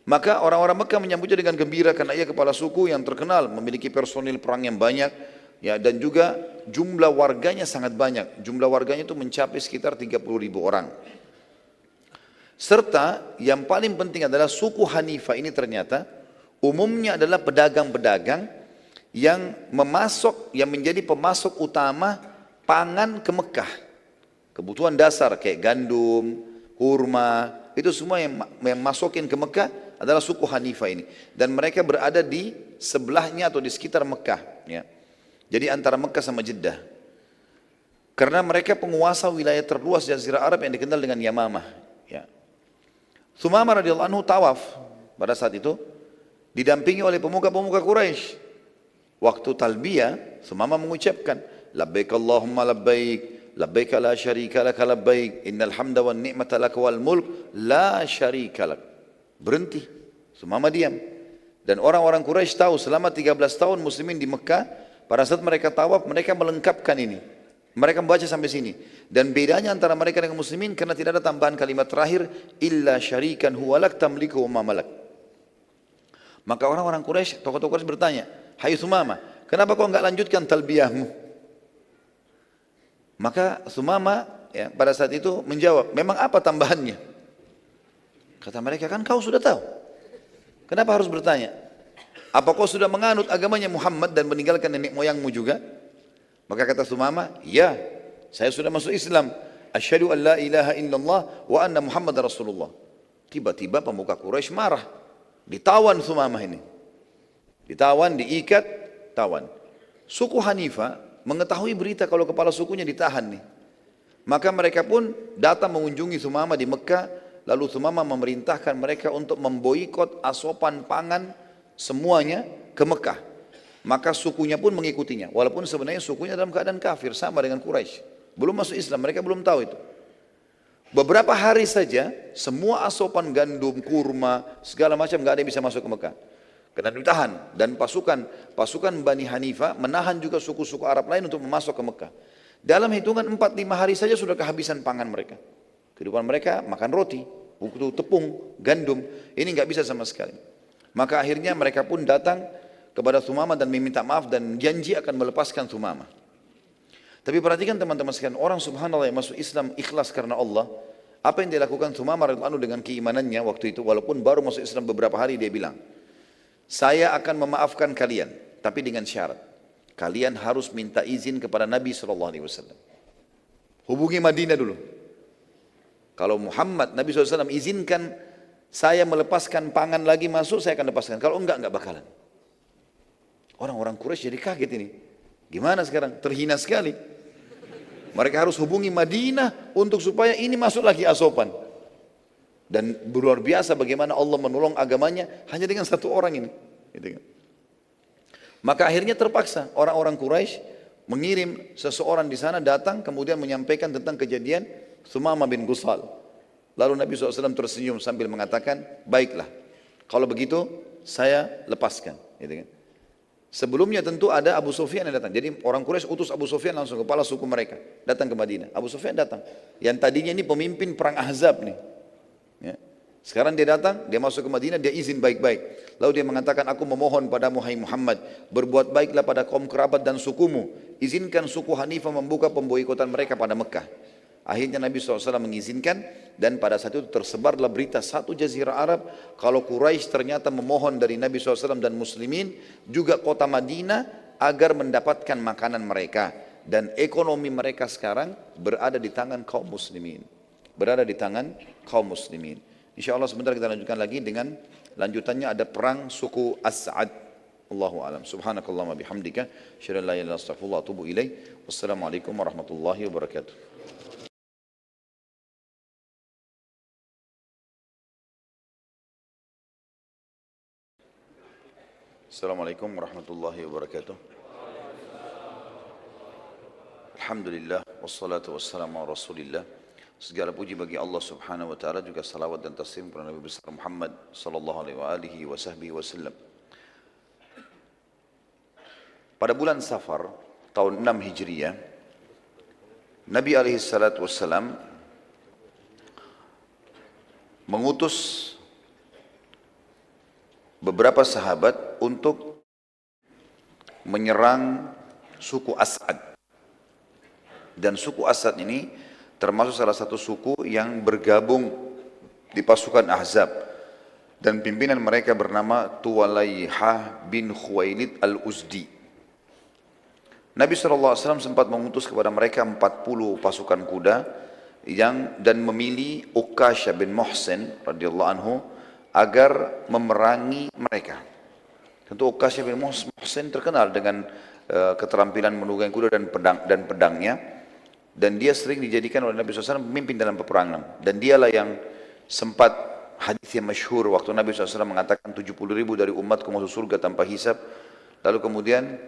Maka orang-orang Mekah menyambutnya dengan gembira karena ia kepala suku yang terkenal, memiliki personil perang yang banyak, ya, dan juga jumlah warganya sangat banyak. Jumlah warganya itu mencapai sekitar 30.000 orang. Serta yang paling penting adalah suku Hanifah ini ternyata umumnya adalah pedagang-pedagang yang menjadi pemasok utama pangan ke Mekah. Kebutuhan dasar kayak gandum, kurma, itu semua yang masukin ke Mekah adalah suku Hanifah ini, dan mereka berada di sebelahnya atau di sekitar Mekah, ya. Jadi antara Mekah sama Jeddah, karena mereka penguasa wilayah terluas Jazirah Arab yang dikenal dengan Yamamah, ya. Sumama radhiyallahu anhu tawaf pada saat itu didampingi oleh pemuka-pemuka Quraisy. Waktu talbiyah, Sumama mengucapkan labbaik Allahumma labbaik, labbaik la syarika lak labbaik, innal hamda wan ni'mata lak wal mulk la syarika lak. Berhenti, Sumama diam. Dan orang-orang Quraisy tahu selama 13 tahun muslimin di Mekah, pada saat mereka tawaf, mereka melengkapkan ini. Mereka membaca sampai sini. Dan bedanya antara mereka dengan muslimin karena tidak ada tambahan kalimat terakhir, illa syarikan huwalak tamliku wa malak. Maka orang-orang Quraisy, tokoh-tokoh Quraisy bertanya, hai Sumama, kenapa kau enggak lanjutkan talbiyahmu? Maka Sumama, ya, pada saat itu menjawab, memang apa tambahannya? Kata mereka, kan kau sudah tahu. Kenapa harus bertanya? Apa kau sudah menganut agamanya Muhammad dan meninggalkan nenek moyangmu juga? Maka kata Sumamah, ya, saya sudah masuk Islam. Asyhadu an la ilaha illallah wa anna Muhammad Rasulullah. Tiba-tiba pemuka Quraisy marah. Ditawan Sumamah ini. Ditawan, diikat, tawan. Suku Hanifah mengetahui berita kalau kepala sukunya ditahan nih. Maka mereka pun datang mengunjungi Sumamah di Mekah. Lalu Sumamah memerintahkan mereka untuk memboikot asupan pangan semuanya ke Mekah. Maka sukunya pun mengikutinya. Walaupun sebenarnya sukunya dalam keadaan kafir sama dengan Quraisy. Belum masuk Islam, mereka belum tahu itu. Beberapa hari saja semua asupan gandum, kurma, segala macam nggak ada yang bisa masuk ke Mekah. Karena ditahan. Dan pasukan Bani Hanifah menahan juga suku-suku Arab lain untuk masuk ke Mekah. Dalam hitungan 4-5 hari saja sudah kehabisan pangan mereka. Kehidupan mereka makan roti, buku tepung, gandum. Ini nggak bisa sama sekali. Maka akhirnya mereka pun datang kepada Sumamah dan meminta maaf dan janji akan melepaskan Sumamah. Tapi perhatikan teman-teman sekalian, orang subhanallah yang masuk Islam ikhlas karena Allah. Apa yang dilakukan Sumamah radhiyallahu anhu dengan keimanannya waktu itu, walaupun baru masuk Islam beberapa hari, dia bilang, saya akan memaafkan kalian, tapi dengan syarat. Kalian harus minta izin kepada Nabi SAW. Hubungi Madinah dulu. Kalau Muhammad, Nabi SAW izinkan saya melepaskan pangan lagi masuk, saya akan lepaskan. Kalau enggak bakalan. Orang-orang Quraisy jadi kaget ini. Gimana sekarang? Terhina sekali. Mereka harus hubungi Madinah untuk supaya ini masuk lagi asupan. Dan luar biasa bagaimana Allah menolong agamanya hanya dengan satu orang ini. Gitu kan. Maka akhirnya terpaksa orang-orang Quraisy mengirim seseorang di sana datang kemudian menyampaikan tentang kejadian Sumamah bin Gusal. Lalu Nabi SAW tersenyum sambil mengatakan, baiklah, kalau begitu saya lepaskan. Gitu kan. Sebelumnya tentu ada Abu Sufyan yang datang. Jadi orang Quraisy utus Abu Sufyan langsung, kepala suku mereka, datang ke Madinah. Abu Sufyan datang. Yang tadinya ini pemimpin perang Ahzab nih. Ya. Sekarang dia datang, dia masuk ke Madinah, dia izin baik-baik. Lalu dia mengatakan, aku memohon padamu hai Muhammad, berbuat baiklah pada kaum kerabat dan sukumu. Izinkan suku Hanifah membuka pemboikotan mereka pada Mekah. Akhirnya Nabi SAW mengizinkan dan pada saat itu tersebarlah berita satu jazirah Arab kalau Quraisy ternyata memohon dari Nabi SAW dan muslimin juga kota Madinah agar mendapatkan makanan mereka. Dan ekonomi mereka sekarang berada di tangan kaum muslimin. Berada di tangan kaum muslimin. Insya Allah sebentar kita lanjutkan lagi dengan lanjutannya ada perang suku As-Sa'ad. Allahu a'lam. Subhanakallahumma bihamdika asyhadu an la ilaha illa anta astaghfiruka wa atubu ilaik. Wassalamualaikum warahmatullahi wabarakatuh. Assalamualaikum warahmatullahi wabarakatuh. Alhamdulillah wassalatu wassalamu ala Rasulillah. Segala puji bagi Allah Subhanahu wa taala, juga salawat dan taslim kepada Nabi besar Muhammad sallallahu alaihi wasallam. Pada bulan Safar tahun 6 Hijriah, Nabi alaihi salatu wassalam mengutus beberapa sahabat untuk menyerang suku As'ad. Dan suku As'ad ini termasuk salah satu suku yang bergabung di pasukan Ahzab. Dan pimpinan mereka bernama Tuwalaihah bin Khuwailid al-Uzdi. Nabi SAW sempat mengutus kepada mereka 40 pasukan kuda dan memilih Uqashah bin Muhsin radhiyallahu anhu agar memerangi mereka. Tentu Uqashah bin Muhsin terkenal dengan keterampilan menunggangi kuda dan pedangnya, dan dia sering dijadikan oleh Nabi SAW pemimpin dalam peperangan. Dan dialah yang sempat hadis yang masyhur waktu Nabi SAW mengatakan 70.000 dari umatku masuk surga tanpa hisab. Lalu kemudian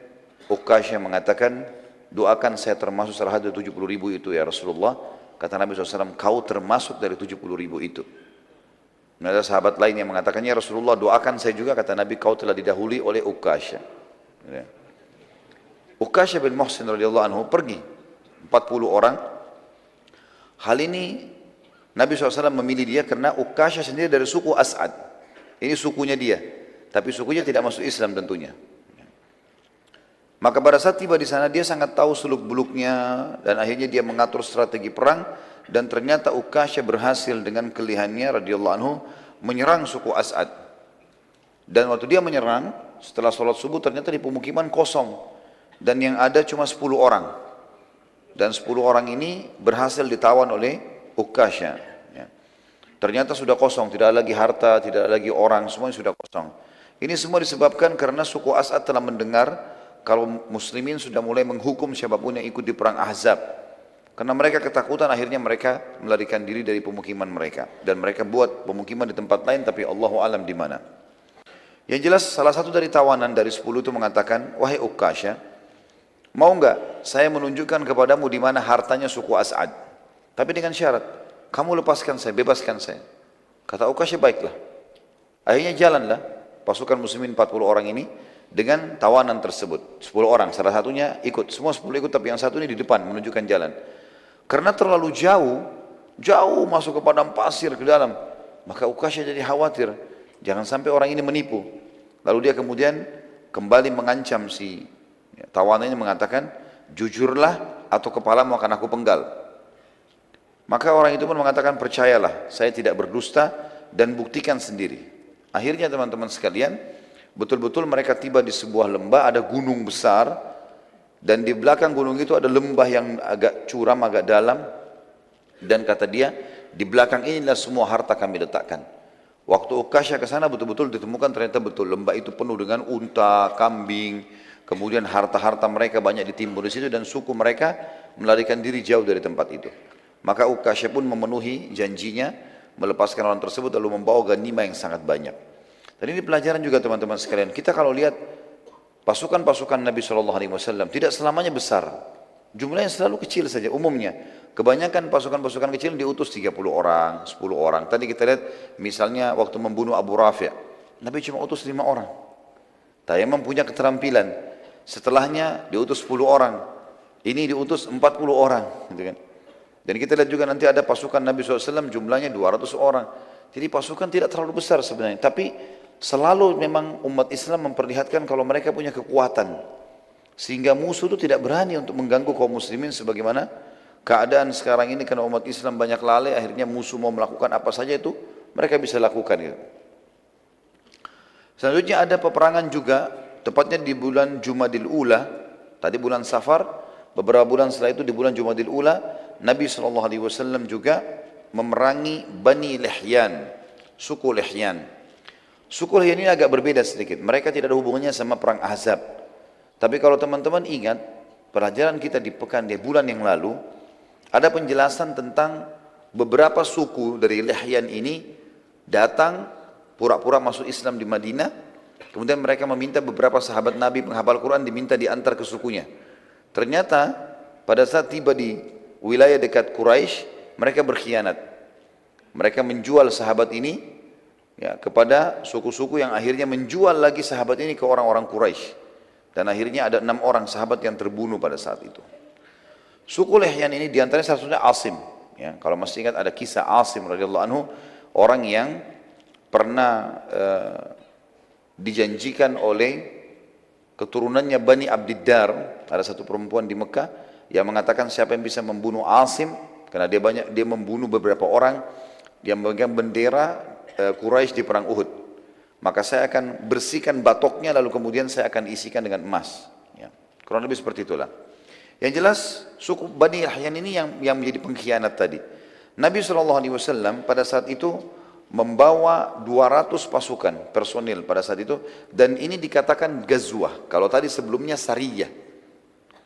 Uqashah mengatakan, doakan saya termasuk salah satu 70.000 itu ya Rasulullah. Kata Nabi SAW, kau termasuk dari 70.000 itu. Ada sahabat lain yang mengatakannya, Rasulullah doakan saya juga. Kata Nabi, kau telah didahului oleh Uqashah. Ya. Uqashah bin Muhsin radhiyallahu anhu pergi 40 orang. Hal ini Nabi SAW memilih dia karena Uqashah sendiri dari suku As'ad. Ini sukunya dia, tapi sukunya tidak masuk Islam tentunya. Maka pada saat tiba di sana dia sangat tahu seluk beluknya dan akhirnya dia mengatur strategi perang. Dan ternyata Uqashah berhasil dengan kelihayannya radhiyallahu anhu menyerang suku As'ad. Dan waktu dia menyerang, setelah sholat subuh ternyata di pemukiman kosong. Dan yang ada cuma 10 orang. Dan 10 orang ini berhasil ditawan oleh Ukasha. Ya. Ternyata sudah kosong, tidak ada lagi harta, tidak ada lagi orang, semuanya sudah kosong. Ini semua disebabkan karena suku As'ad telah mendengar kalau muslimin sudah mulai menghukum siapapun yang ikut di perang Ahzab. Karena mereka ketakutan, akhirnya mereka melarikan diri dari pemukiman mereka. Dan mereka buat pemukiman di tempat lain, tapi Allahu alam di mana. Yang jelas salah satu dari tawanan dari 10 itu mengatakan, wahai Ukasha, mau enggak saya menunjukkan kepadamu di mana hartanya suku As'ad. Tapi dengan syarat, kamu lepaskan saya, bebaskan saya. Kata Ukasha, baiklah. Akhirnya jalanlah pasukan muslimin 40 orang ini dengan tawanan tersebut. 10 orang, salah satunya ikut. Semua 10 ikut, tapi yang satu ini di depan menunjukkan jalan. Karena terlalu jauh masuk ke padang pasir ke dalam. Maka Ukasha jadi khawatir, jangan sampai orang ini menipu. Lalu dia kemudian kembali mengancam si tawanan ini, mengatakan, jujurlah atau kepalamu akan aku penggal. Maka orang itu pun mengatakan, percayalah, saya tidak berdusta dan buktikan sendiri. Akhirnya teman-teman sekalian, betul-betul mereka tiba di sebuah lembah, ada gunung besar, dan di belakang gunung itu ada lembah yang agak curam, agak dalam. Dan kata dia, di belakang inilah semua harta kami letakkan. Waktu Ukasha ke sana betul-betul ditemukan ternyata betul lembah itu penuh dengan unta, kambing, kemudian harta-harta mereka banyak ditimbun di situ dan suku mereka melarikan diri jauh dari tempat itu. Maka Ukasha pun memenuhi janjinya, melepaskan orang tersebut lalu membawa ghanimah yang sangat banyak. Dan ini pelajaran juga teman-teman sekalian. Kita kalau lihat pasukan-pasukan Nabi SAW tidak selamanya besar. Jumlahnya selalu kecil saja umumnya. Kebanyakan pasukan-pasukan kecil diutus 30 orang, 10 orang. Tadi kita lihat misalnya waktu membunuh Abu Rafi', Nabi cuma utus 5 orang. Tayammum punya keterampilan. Setelahnya diutus 10 orang. Ini diutus 40 orang. Gitu kan. Dan kita lihat juga nanti ada pasukan Nabi SAW jumlahnya 200 orang. Jadi pasukan tidak terlalu besar sebenarnya. Tapi selalu memang umat Islam memperlihatkan kalau mereka punya kekuatan. Sehingga musuh itu tidak berani untuk mengganggu kaum muslimin sebagaimana keadaan sekarang ini karena umat Islam banyak lalai, akhirnya musuh mau melakukan apa saja itu mereka bisa lakukan gitu. Selanjutnya ada peperangan juga, tepatnya di bulan Jumadil Ula, tadi bulan Safar, beberapa bulan setelah itu di bulan Jumadil Ula, Nabi SAW juga memerangi Bani Lihyan, suku Lihyan. Suku Lihyan ini agak berbeda sedikit, mereka tidak ada hubungannya sama perang Ahzab. Tapi kalau teman-teman ingat, pelajaran kita di pekan di bulan yang lalu, ada penjelasan tentang beberapa suku dari Lihyan ini datang pura-pura masuk Islam di Madinah, kemudian mereka meminta beberapa sahabat Nabi penghafal Quran diminta diantar ke sukunya. Ternyata pada saat tiba di wilayah dekat Quraisy, mereka berkhianat. Mereka menjual sahabat ini ya, kepada suku-suku yang akhirnya menjual lagi sahabat ini ke orang-orang Quraisy. Dan akhirnya ada 6 orang sahabat yang terbunuh pada saat itu. Suku Lihyan ini diantaranya salah satunya Asim. Ya, kalau masih ingat ada kisah Asim radhiyallahu anhu, orang yang pernah dijanjikan oleh keturunannya Bani Abdiddar. Ada satu perempuan di Mekah yang mengatakan siapa yang bisa membunuh Asim, karena dia membunuh beberapa orang yang memegang bendera Quraisy di perang Uhud. Maka saya akan bersihkan batoknya lalu kemudian saya akan isikan dengan emas. Ya, kurang lebih seperti itulah. Yang jelas suku Bani Lihyan ini yang menjadi pengkhianat tadi. Nabi SAW pada saat itu membawa 200 pasukan personil pada saat itu. Dan ini dikatakan gazwah. Kalau tadi sebelumnya sariyah.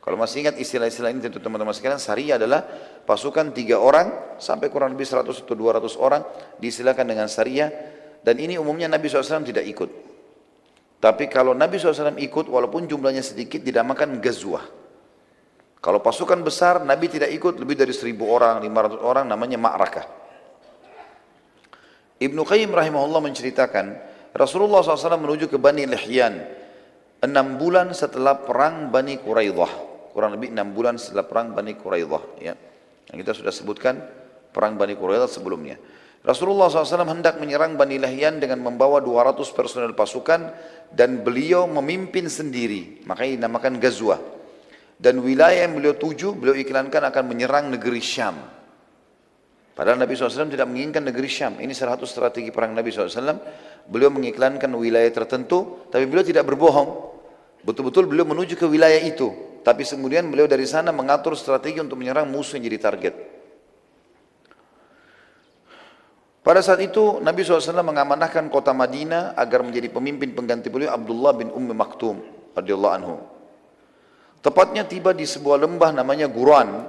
Kalau masih ingat istilah-istilah ini tentu teman-teman sekalian, sariyah adalah pasukan 3 orang sampai kurang lebih 100 atau 200 orang diistilahkan dengan sariyah. Dan ini umumnya Nabi SAW tidak ikut. Tapi kalau Nabi SAW ikut, walaupun jumlahnya sedikit, dinamakan gazwah. Kalau pasukan besar, Nabi tidak ikut lebih dari 1000 orang, 500 orang, namanya ma'rakah. Ibnu Qayyim rahimahullah menceritakan, Rasulullah SAW menuju ke Bani Lihyan 6 bulan setelah perang Bani Quraidah. Kurang lebih 6 bulan setelah perang Bani Quraidah. Ya. Yang kita sudah sebutkan perang Bani Quraidah sebelumnya. Rasulullah SAW hendak menyerang Bani Lihyan dengan membawa 200 personel pasukan dan beliau memimpin sendiri, makanya dinamakan Ghazwah. Dan wilayah yang beliau tuju, beliau iklankan akan menyerang negeri Syam. Padahal Nabi SAW tidak menginginkan negeri Syam. Ini salah satu strategi perang Nabi SAW. Beliau mengiklankan wilayah tertentu, tapi beliau tidak berbohong. Betul-betul beliau menuju ke wilayah itu. Tapi kemudian beliau dari sana mengatur strategi untuk menyerang musuh yang jadi target. Pada saat itu Nabi SAW mengamanahkan kota Madinah agar menjadi pemimpin pengganti beliau Abdullah bin Ummi Maktum radhiyallahu anhu. Tepatnya tiba di sebuah lembah namanya Guran,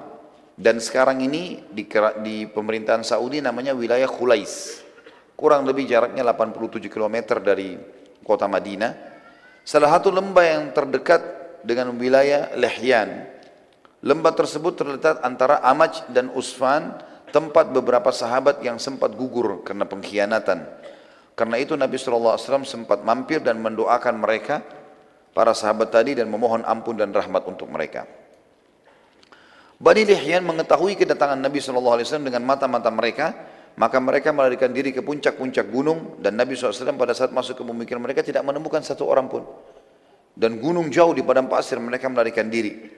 dan sekarang ini di pemerintahan Saudi namanya wilayah Khulais. Kurang lebih jaraknya 87 km dari kota Madinah. Salah satu lembah yang terdekat dengan wilayah Lihyan. Lembah tersebut terletak antara Amaj dan Usfan, tempat beberapa sahabat yang sempat gugur karena pengkhianatan. Karena itu Nabi SAW sempat mampir dan mendoakan mereka, para sahabat tadi, dan memohon ampun dan rahmat untuk mereka. Bani Lihyan mengetahui kedatangan Nabi SAW dengan mata-mata mereka, maka mereka melarikan diri ke puncak-puncak gunung, dan Nabi SAW pada saat masuk ke pemukiman mereka tidak menemukan satu orang pun. Dan gunung jauh di padang pasir, mereka melarikan diri.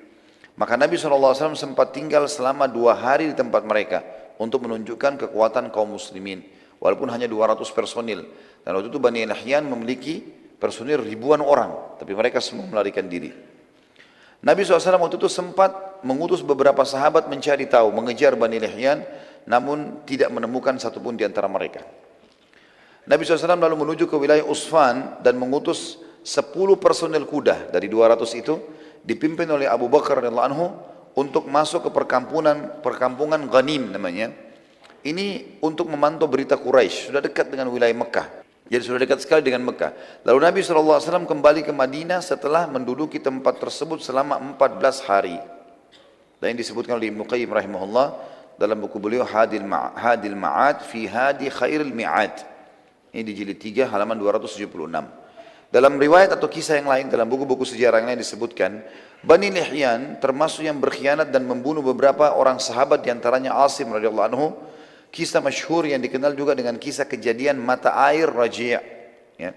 Maka Nabi SAW sempat tinggal selama 2 hari di tempat mereka untuk menunjukkan kekuatan kaum muslimin, walaupun hanya 200 personil. Dan waktu itu Bani Lihyan memiliki personil ribuan orang, tapi mereka semua melarikan diri. Nabi SAW waktu itu sempat mengutus beberapa sahabat mencari tahu, mengejar Bani Lihyan, namun tidak menemukan satupun di antara mereka. Nabi SAW lalu menuju ke wilayah Usfan dan mengutus 10 personil kuda dari 200 itu, dipimpin oleh Abu Bakar radhiyallahu anhu, untuk masuk ke perkampungan Ghanim namanya. Ini untuk memantau berita Quraisy, sudah dekat dengan wilayah Mekah. Jadi sudah dekat sekali dengan Mekah. Lalu Nabi SAW kembali ke Madinah setelah menduduki tempat tersebut selama 14 hari. Dan ini disebutkan oleh Ibnu Qayyim rahimahullah dalam buku beliau Hadil Ma'ad fi Hadi Khairil Mi'ad. Ini di jilid 3 halaman 276. Dalam riwayat atau kisah yang lain, dalam buku-buku sejarah yang lain disebutkan, Bani Lihyan termasuk yang berkhianat dan membunuh beberapa orang sahabat, diantaranya Asim radhiyallahu anhu. Kisah masyhur yang dikenal juga dengan kisah kejadian mata air Raji', ya,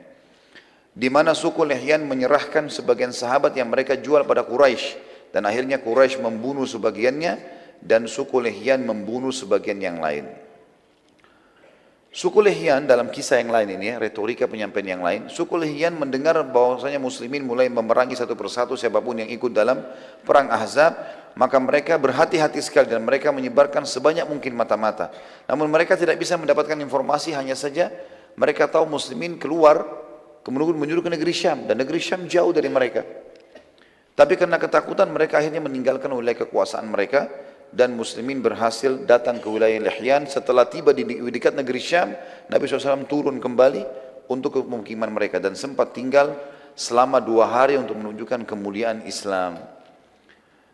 di mana suku Lihyan menyerahkan sebagian sahabat yang mereka jual pada Quraisy, dan akhirnya Quraisy membunuh sebagiannya dan suku Lihyan membunuh sebagian yang lain. Suku Lihyan dalam kisah yang lain ini, retorika penyampaian yang lain, suku Lihyan mendengar bahwasanya muslimin mulai memerangi satu persatu siapapun yang ikut dalam perang Ahzab, maka mereka berhati-hati sekali dan mereka menyebarkan sebanyak mungkin mata-mata. Namun mereka tidak bisa mendapatkan informasi, hanya saja mereka tahu muslimin keluar kemudian menuju ke negeri Syam, dan negeri Syam jauh dari mereka. Tapi karena ketakutan mereka akhirnya meninggalkan wilayah kekuasaan mereka, dan muslimin berhasil datang ke wilayah Lihyan. Setelah tiba di dekat negeri Syam, Nabi SAW turun kembali untuk ke pemukiman mereka dan sempat tinggal selama 2 hari untuk menunjukkan kemuliaan Islam.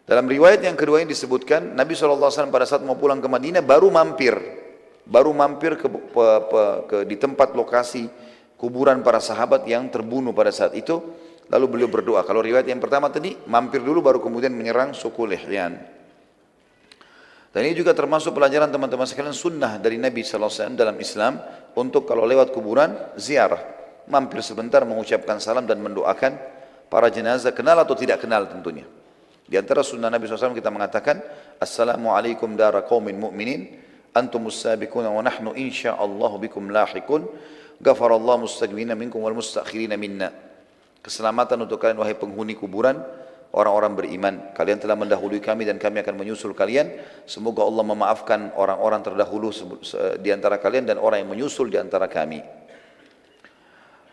Dalam riwayat yang kedua ini disebutkan, Nabi SAW pada saat mau pulang ke Madinah baru mampir di tempat lokasi kuburan para sahabat yang terbunuh pada saat itu. Lalu beliau berdoa. Kalau riwayat yang pertama tadi, mampir dulu baru kemudian menyerang suku Lihyan. Dan ini juga termasuk pelajaran teman-teman sekalian, sunnah dari Nabi SAW dalam Islam, untuk kalau lewat kuburan, ziarah. Mampir sebentar, mengucapkan salam dan mendoakan para jenazah, kenal atau tidak kenal tentunya. Di antara sunnah Nabi SAW kita mengatakan, Assalamualaikum dara qawmin mu'minin, antumus sabiquna wa nahnu insya'allahu bikum lahikun, ghafarallahu mustaqbina minkum wal mustakhirina minna. Keselamatan untuk kalian wahai penghuni kuburan, orang-orang beriman, kalian telah mendahului kami dan kami akan menyusul kalian. Semoga Allah memaafkan orang-orang terdahulu di antara kalian dan orang yang menyusul di antara kami.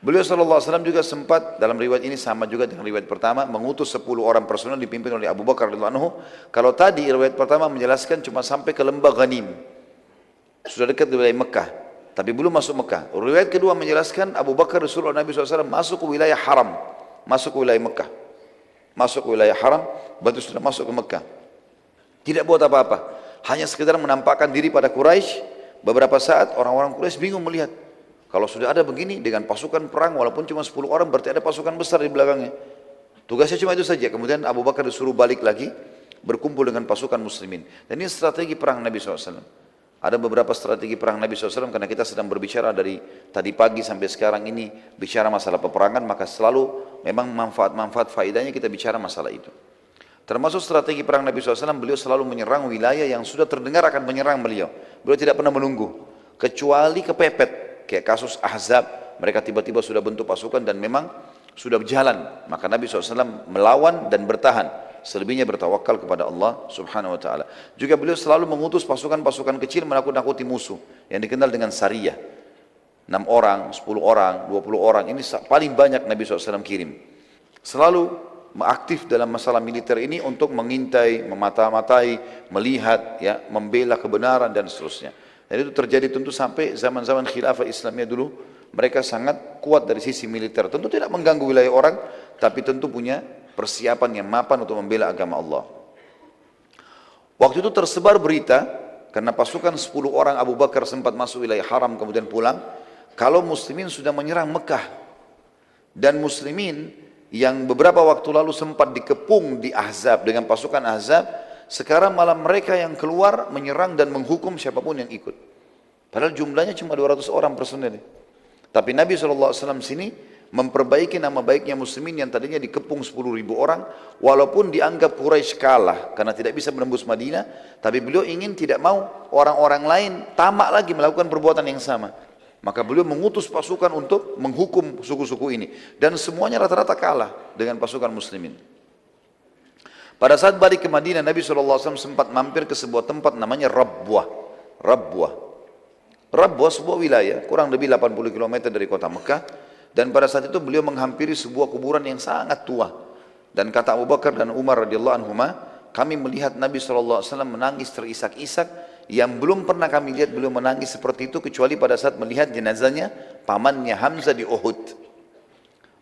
Beliau SAW juga sempat, dalam riwayat ini sama juga dengan riwayat pertama, mengutus 10 orang personel dipimpin oleh Abu Bakar radhiyallahu anhu. Kalau tadi riwayat pertama menjelaskan cuma sampai ke lembah Ghanim, sudah dekat di wilayah Mekah, tapi belum masuk Mekah. Riwayat kedua menjelaskan Abu Bakar Rasulullah Nabi SAW masuk ke wilayah haram, masuk ke wilayah Mekah, masuk ke wilayah haram, baru sudah masuk ke Mekah. Tidak buat apa-apa, hanya sekedar menampakkan diri pada Quraisy. Beberapa saat orang-orang Quraisy bingung melihat, kalau sudah ada begini dengan pasukan perang, walaupun cuma 10 orang, berarti ada pasukan besar di belakangnya. Tugasnya cuma itu saja. Kemudian Abu Bakar disuruh balik lagi, berkumpul dengan pasukan muslimin. Dan ini strategi perang Nabi SAW. Ada beberapa strategi perang Nabi SAW, karena kita sedang berbicara dari tadi pagi sampai sekarang ini, bicara masalah peperangan, maka selalu memang manfaat-manfaat faedahnya kita bicara masalah itu. Termasuk strategi perang Nabi SAW, beliau selalu menyerang wilayah yang sudah terdengar akan menyerang beliau. Beliau tidak pernah menunggu, kecuali kepepet. Kayak kasus Ahzab, mereka tiba-tiba sudah bentuk pasukan dan memang sudah berjalan. Maka Nabi SAW melawan dan bertahan. Selebihnya bertawakal kepada Allah Subhanahu Wa Taala. Juga beliau selalu mengutus pasukan-pasukan kecil menakut-nakuti musuh, yang dikenal dengan Sariyah. 6 orang, 10 orang, 20 orang, ini paling banyak Nabi SAW kirim. Selalu aktif dalam masalah militer ini untuk mengintai, memata-matai, melihat, ya, membela kebenaran dan seterusnya. Dan itu terjadi tentu sampai zaman-zaman khilafah Islamiyah dulu, mereka sangat kuat dari sisi militer. Tentu tidak mengganggu wilayah orang, tapi tentu punya persiapan yang mapan untuk membela agama Allah. Waktu itu tersebar berita, karena pasukan 10 orang Abu Bakar sempat masuk wilayah haram kemudian pulang, kalau muslimin sudah menyerang Mekah. Dan muslimin yang beberapa waktu lalu sempat dikepung di Ahzab dengan pasukan Ahzab, sekarang malah mereka yang keluar menyerang dan menghukum siapapun yang ikut. Padahal jumlahnya cuma 200 orang personel. Tapi Nabi SAW sini memperbaiki nama baiknya muslimin yang tadinya dikepung 10.000 orang, walaupun dianggap Quraisy kalah karena tidak bisa menembus Madinah, tapi beliau ingin tidak mau orang-orang lain tamak lagi melakukan perbuatan yang sama. Maka beliau mengutus pasukan untuk menghukum suku-suku ini, dan semuanya rata-rata kalah dengan pasukan muslimin. Pada saat balik ke Madinah, Nabi SAW sempat mampir ke sebuah tempat namanya Rabwah. Rabwah sebuah wilayah kurang lebih 80 km dari kota Mekah. Dan pada saat itu beliau menghampiri sebuah kuburan yang sangat tua. Dan kata Abu Bakar dan Umar radhiyallahu anhuma, kami melihat Nabi SAW menangis terisak-isak, yang belum pernah kami lihat beliau menangis seperti itu kecuali pada saat melihat jenazahnya pamannya Hamzah di Uhud.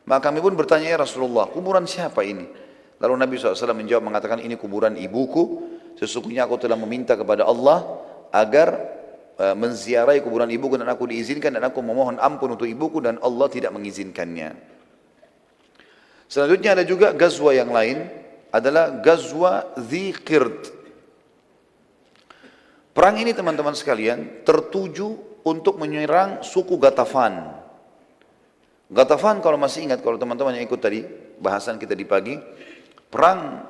Maka kami pun bertanya, ya Rasulullah, kuburan siapa ini? Lalu Nabi SAW menjawab mengatakan, ini kuburan ibuku, sesungguhnya aku telah meminta kepada Allah agar menziarahi kuburan ibuku dan aku diizinkan, dan aku memohon ampun untuk ibuku dan Allah tidak mengizinkannya. Selanjutnya ada juga gazwa yang lain, adalah gazwa Dhi Qird. Perang ini teman-teman sekalian tertuju untuk menyerang suku Ghatafan. Ghatafan kalau masih ingat, kalau teman-teman yang ikut tadi bahasan kita di pagi, perang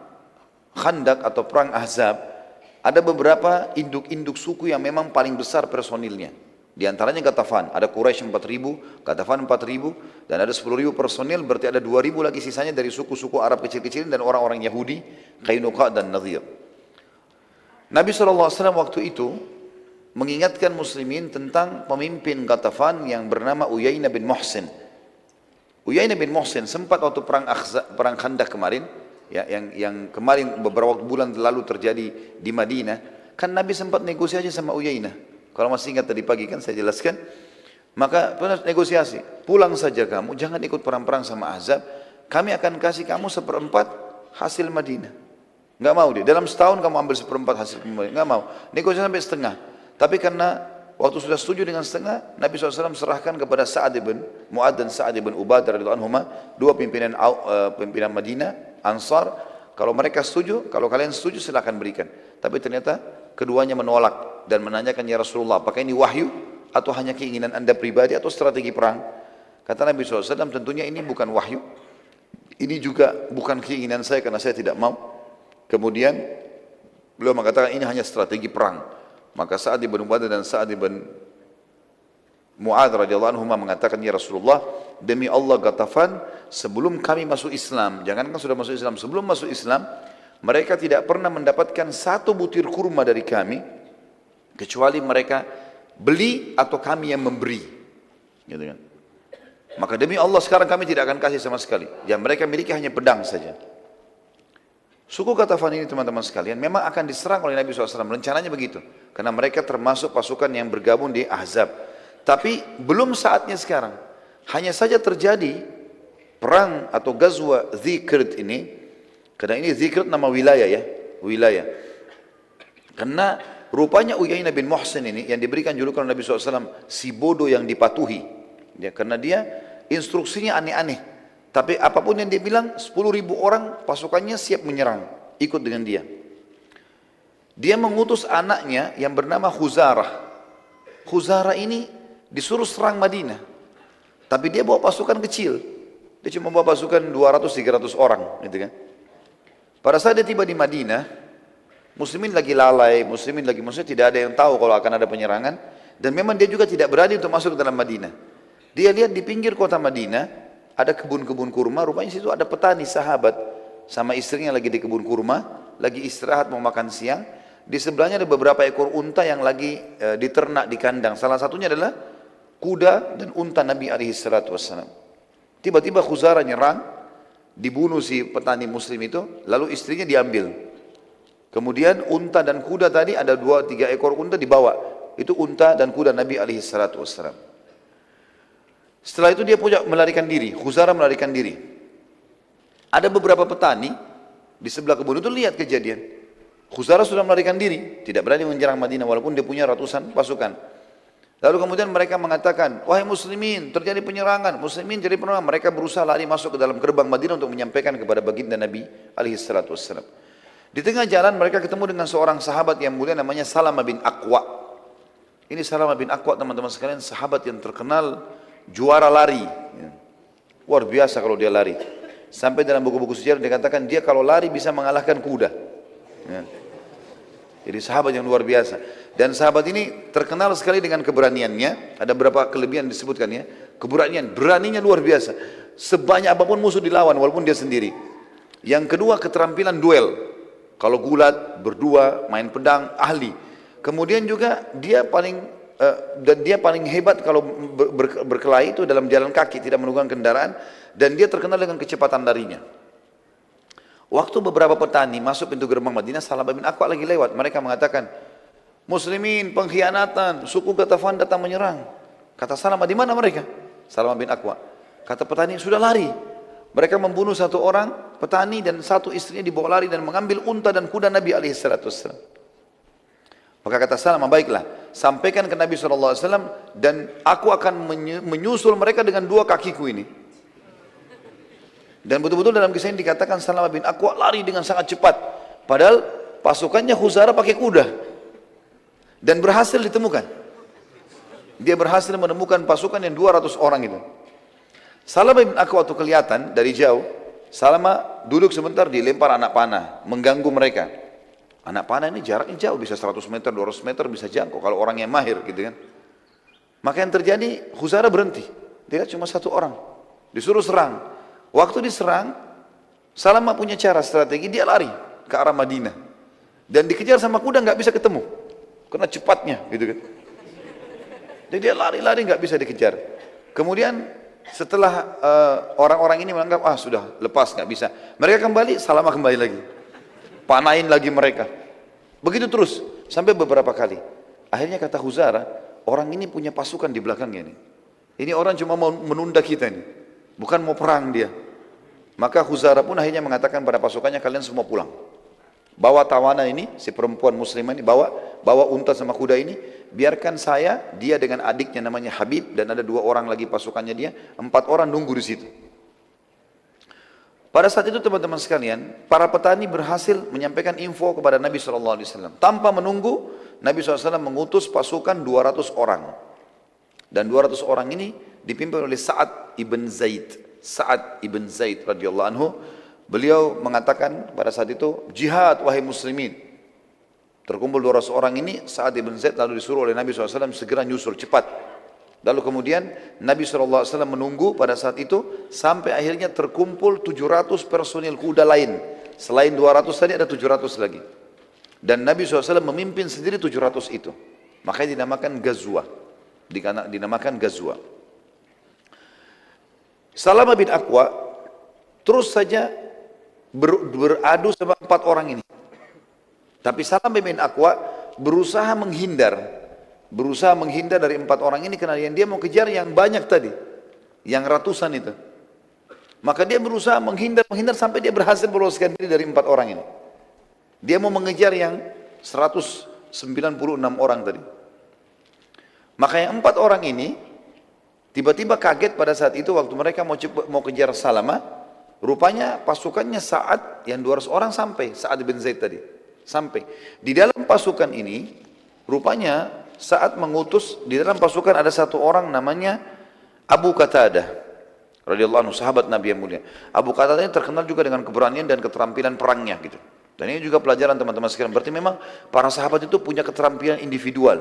Khandak atau perang Ahzab, ada beberapa induk-induk suku yang memang paling besar personilnya. Di antaranya Ghatafan, ada Quraisy 4.000, Ghatafan 4.000, dan ada 10.000 personil, berarti ada 2.000 lagi sisanya dari suku-suku Arab kecil-kecil dan orang-orang Yahudi, Qainuqa dan Nadhir. Nabi SAW waktu itu mengingatkan muslimin tentang pemimpin Ghatafan yang bernama Uyainah bin Muhsin. Uyainah bin Muhsin sempat waktu perang Khandak kemarin, ya, yang kemarin beberapa bulan lalu terjadi di Madinah, kan Nabi sempat negosiasi sama Uyainah. Kalau masih ingat tadi pagi kan saya jelaskan, maka negosiasi, pulang saja kamu, jangan ikut perang-perang sama Ahzab, kami akan kasih kamu 1/4 hasil Madinah. Nggak mau dia, dalam setahun kamu ambil 1/4 hasil Madinah, nggak mau, negosiasi sampai setengah. Tapi karena waktu sudah setuju dengan setengah, Nabi SAW serahkan kepada Sa'ad ibn Mu'ad dan Sa'ad ibn Ubadah radhiyallahu anhuma, dua pimpinan Madinah, Ansar. Kalau mereka setuju, kalau kalian setuju silahkan berikan. Tapi ternyata keduanya menolak dan menanyakan, ya Rasulullah, apakah ini wahyu atau hanya keinginan anda pribadi atau strategi perang? Kata Nabi SAW, tentunya ini bukan wahyu, ini juga bukan keinginan saya karena saya tidak mau. Kemudian beliau mengatakan ini hanya strategi perang. Maka Sa'ad ibn Ubadah dan Sa'ad ibn Mu'ad radhiyallahu anhuma mengatakan, ya Rasulullah, demi Allah Ghatafan sebelum kami masuk Islam, jangankan sudah masuk Islam, sebelum masuk Islam mereka tidak pernah mendapatkan satu butir kurma dari kami kecuali mereka beli atau kami yang memberi, gitu kan. Maka demi Allah sekarang kami tidak akan kasih sama sekali, yang mereka miliki hanya pedang saja. Suku Ghatafan ini teman-teman sekalian memang akan diserang oleh Nabi SAW, rencananya begitu, karena mereka termasuk pasukan yang bergabung di Ahzab. Tapi belum saatnya sekarang. Hanya saja terjadi perang atau gazwa Dhi Qird ini, karena ini Dhi Qird nama wilayah ya, wilayah. Karena rupanya Uyainah bin Muhsin ini yang diberikan julukan Nabi SAW si bodoh yang dipatuhi, ya, karena dia instruksinya aneh-aneh. Tapi apapun yang dia bilang, 10.000 orang pasukannya siap menyerang, ikut dengan dia. Dia mengutus anaknya yang bernama Khuzarah. Khuzarah ini disuruh serang Madinah, tapi dia bawa pasukan kecil. Dia cuma bawa pasukan 200-300 orang, gitu kan. Pada saat dia tiba di Madinah, muslimin lagi lalai, maksudnya tidak ada yang tahu kalau akan ada penyerangan, dan memang dia juga tidak berani untuk masuk ke dalam Madinah. Dia lihat di pinggir kota Madinah ada kebun-kebun kurma, rupanya situ ada petani sahabat sama istrinya lagi di kebun kurma, lagi istirahat mau makan siang. Di sebelahnya ada beberapa ekor unta yang lagi diternak di kandang. Salah satunya adalah kuda dan unta Nabi SAW. Tiba-tiba Khuzarah nyerang, dibunuh si petani muslim itu, lalu istrinya diambil. Kemudian unta dan kuda tadi ada 2-3 ekor unta dibawa. Itu unta dan kuda Nabi SAW. Setelah itu dia punya melarikan diri, Khuzarah melarikan diri. Ada beberapa petani di sebelah kebun itu lihat kejadian. Khuzarah sudah melarikan diri, tidak berani menyerang Madinah walaupun dia punya ratusan pasukan. Lalu kemudian mereka mengatakan, wahai muslimin, terjadi penyerangan. Muslimin jadi penyerangan. Mereka berusaha lari masuk ke dalam gerbang Madinah untuk menyampaikan kepada baginda Nabi SAW. Di tengah jalan mereka ketemu dengan seorang sahabat yang mulia namanya Salamah bin Aqwa. Ini Salamah bin Aqwa, teman-teman sekalian, sahabat yang terkenal juara lari. Luar biasa kalau dia lari. Sampai dalam buku-buku sejarah dikatakan dia kalau lari bisa mengalahkan kuda. Jadi sahabat yang luar biasa. Dan sahabat ini terkenal sekali dengan keberaniannya. Ada beberapa kelebihan disebutkan ya. Beraninya luar biasa. Sebanyak apapun musuh dilawan walaupun dia sendiri. Yang kedua keterampilan duel. Kalau gulat, berdua, main pedang, ahli. Kemudian juga dia paling hebat kalau berkelahi itu dalam jalan kaki, tidak menggunakan kendaraan. Dan dia terkenal dengan kecepatan larinya. Waktu beberapa petani masuk pintu gerbang Madinah, Salamah bin Aqwa lagi lewat. Mereka mengatakan, muslimin pengkhianatan, suku Ghatafan datang menyerang. Kata Salamah, di mana mereka? Salamah bin Aqwa. Kata petani, sudah lari. Mereka membunuh satu orang petani dan satu istrinya dibawa lari dan mengambil unta dan kuda Nabi SAW. Maka kata Salamah, baiklah, sampaikan ke Nabi SAW dan aku akan menyusul mereka dengan 2 kakiku ini. Dan betul-betul dalam kisah ini dikatakan Salamah bin Aqwa lari dengan sangat cepat. Padahal pasukannya Khuzarah pakai kuda. Dan berhasil ditemukan. Dia berhasil menemukan pasukan yang 200 orang itu. Salamah bin Aqwa waktu kelihatan dari jauh. Salamah duduk sebentar, dilempar anak panah, mengganggu mereka. Anak panah ini jaraknya jauh, bisa 100 meter, 200 meter bisa jangkau kalau orang yang mahir gitu kan. Maka yang terjadi, Khuzarah berhenti. Dia cuma 1 orang. Disuruh serang. Waktu diserang, Salamah punya cara strategi, dia lari ke arah Madinah. Dan dikejar sama kuda nggak bisa ketemu. Karena cepatnya gitu kan. Jadi dia lari-lari nggak bisa dikejar. Kemudian setelah orang-orang ini menganggap, sudah lepas nggak bisa. Mereka kembali, Salamah kembali lagi. Panain lagi mereka. Begitu terus, sampai beberapa kali. Akhirnya kata Khuzarah, orang ini punya pasukan di belakangnya nih. Ini orang cuma mau menunda kita nih. Bukan mau perang dia. Maka Khuzarah pun akhirnya mengatakan pada pasukannya, kalian semua pulang. Bawa tawanan ini, si perempuan muslimah ini, bawa unta sama kuda ini, biarkan saya, dia dengan adiknya namanya Habib, dan ada 2 orang lagi pasukannya dia, 4 orang nunggu di situ. Pada saat itu teman-teman sekalian, para petani berhasil menyampaikan info kepada Nabi SAW. Tanpa menunggu, Nabi SAW mengutus pasukan 200 orang. Dan 200 orang ini dipimpin oleh Sa'ad ibn Zaid. Sa'ad ibn Zaid radhiyallahu anhu. Beliau mengatakan pada saat itu, jihad wahai muslimin. Terkumpul 200 orang ini, Sa'ad ibn Zaid lalu disuruh oleh Nabi SAW segera nyusul cepat. Lalu kemudian Nabi SAW menunggu pada saat itu sampai akhirnya terkumpul 700 personil kuda lain. Selain 200 tadi ada 700 lagi. Dan Nabi SAW memimpin sendiri 700 itu. Makanya dinamakan Ghazwah. Dinamakan Ghazwah. Salamah bin Aqwa terus saja beradu sama 4 orang ini. Tapi Salamah bin Aqwa berusaha menghindar dari 4 orang ini karena yang dia mau kejar yang banyak tadi, yang ratusan itu. Maka dia berusaha menghindar sampai dia berhasil meloloskan diri dari 4 orang ini. Dia mau mengejar yang 196 orang tadi. Maka yang 4 orang ini tiba-tiba kaget pada saat itu waktu mereka mau kejar Salamah. Rupanya pasukannya Sa'ad yang 200 orang sampai, Sa'ad bin Zaid tadi. Sampai. Di dalam pasukan ini, rupanya Sa'ad mengutus, di dalam pasukan ada 1 orang namanya Abu Qatadah. radhiyallahu anhu, sahabat Nabi yang mulia. Abu Qatadah ini terkenal juga dengan keberanian dan keterampilan perangnya gitu. Dan ini juga pelajaran teman-teman sekalian. Berarti memang para sahabat itu punya keterampilan individual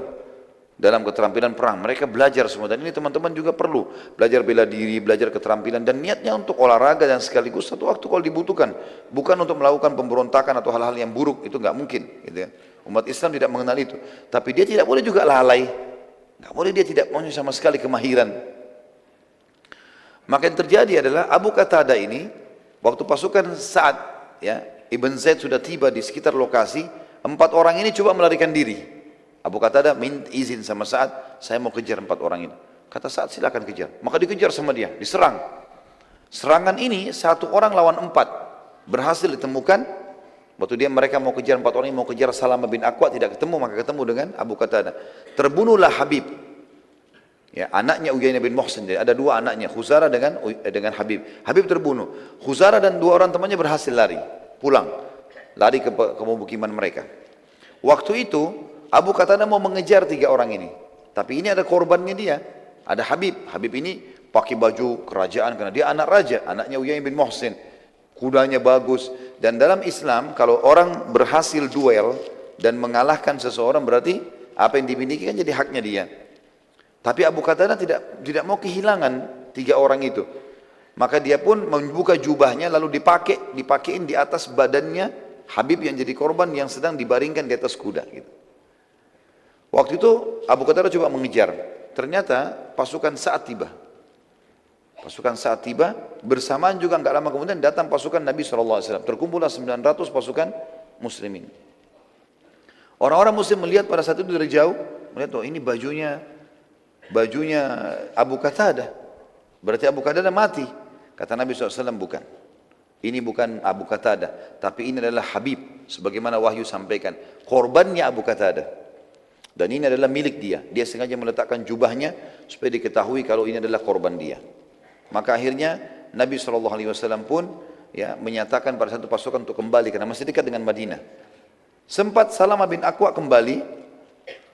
dalam keterampilan perang. Mereka belajar semua. Dan ini teman-teman juga perlu belajar bela diri, belajar keterampilan, dan niatnya untuk olahraga dan sekaligus satu waktu kalau dibutuhkan. Bukan untuk melakukan pemberontakan atau hal-hal yang buruk, itu nggak mungkin. Gitu ya. Umat Islam tidak mengenal itu. Tapi dia tidak boleh juga lalai. Nggak boleh dia tidak punya sama sekali kemahiran. Maka yang terjadi adalah Abu Qatadah ini, waktu pasukan Sa'ad, ya, Ibn Zaid sudah tiba di sekitar lokasi, 4 orang ini coba melarikan diri. Abu Qatadah minta izin sama Sa'ad, saya mau kejar 4 orang ini. Kata Sa'ad, silakan kejar. Maka dikejar sama dia, diserang. Serangan ini 1 orang lawan 4, berhasil ditemukan. Waktu mereka mau kejar 4 orang ini, mau kejar Salamah bin Aqwa, tidak ketemu, maka ketemu dengan Abu Qatadah. Terbunuhlah Habib, ya, anaknya Uyainah bin Muhsin. Jadi ada 2 anaknya, Khuzarah dengan Habib. Habib terbunuh. Khuzarah dan 2 orang temannya berhasil lari, pulang, lari ke pemukiman mereka. Waktu itu Abu Qatadah mau mengejar 3 orang ini, tapi ini ada korbannya dia, ada Habib. Habib ini pakai baju kerajaan karena dia anak raja, anaknya Uyainah bin Muhsin, kudanya bagus. Dan dalam Islam kalau orang berhasil duel dan mengalahkan seseorang, berarti apa yang dimiliki kan jadi haknya dia. Tapi Abu Qatadah tidak mau kehilangan 3 orang itu. Maka dia pun membuka jubahnya lalu dipakein di atas badannya Habib yang jadi korban yang sedang dibaringkan di atas kuda gitu. Waktu itu Abu Qatadah coba mengejar. Ternyata pasukan Sa'ad tiba. Pasukan Sa'ad tiba, bersamaan juga enggak lama kemudian datang pasukan Nabi SAW. Terkumpullah 900 pasukan muslimin. Orang-orang muslim melihat pada saat itu dari jauh, melihat, oh ini bajunya Abu Qatadah. Berarti Abu Qatadah mati. Kata Nabi SAW, bukan. Ini bukan Abu Qatadah, tapi ini adalah Habib. Sebagaimana wahyu sampaikan. Korbannya Abu Qatadah. Dan ini adalah milik dia. Dia sengaja meletakkan jubahnya supaya diketahui kalau ini adalah korban dia. Maka akhirnya Nabi SAW pun ya, menyatakan pada satu pasukan untuk kembali karena masih dekat dengan Madinah. Sempat Salamah bin Aqwa kembali,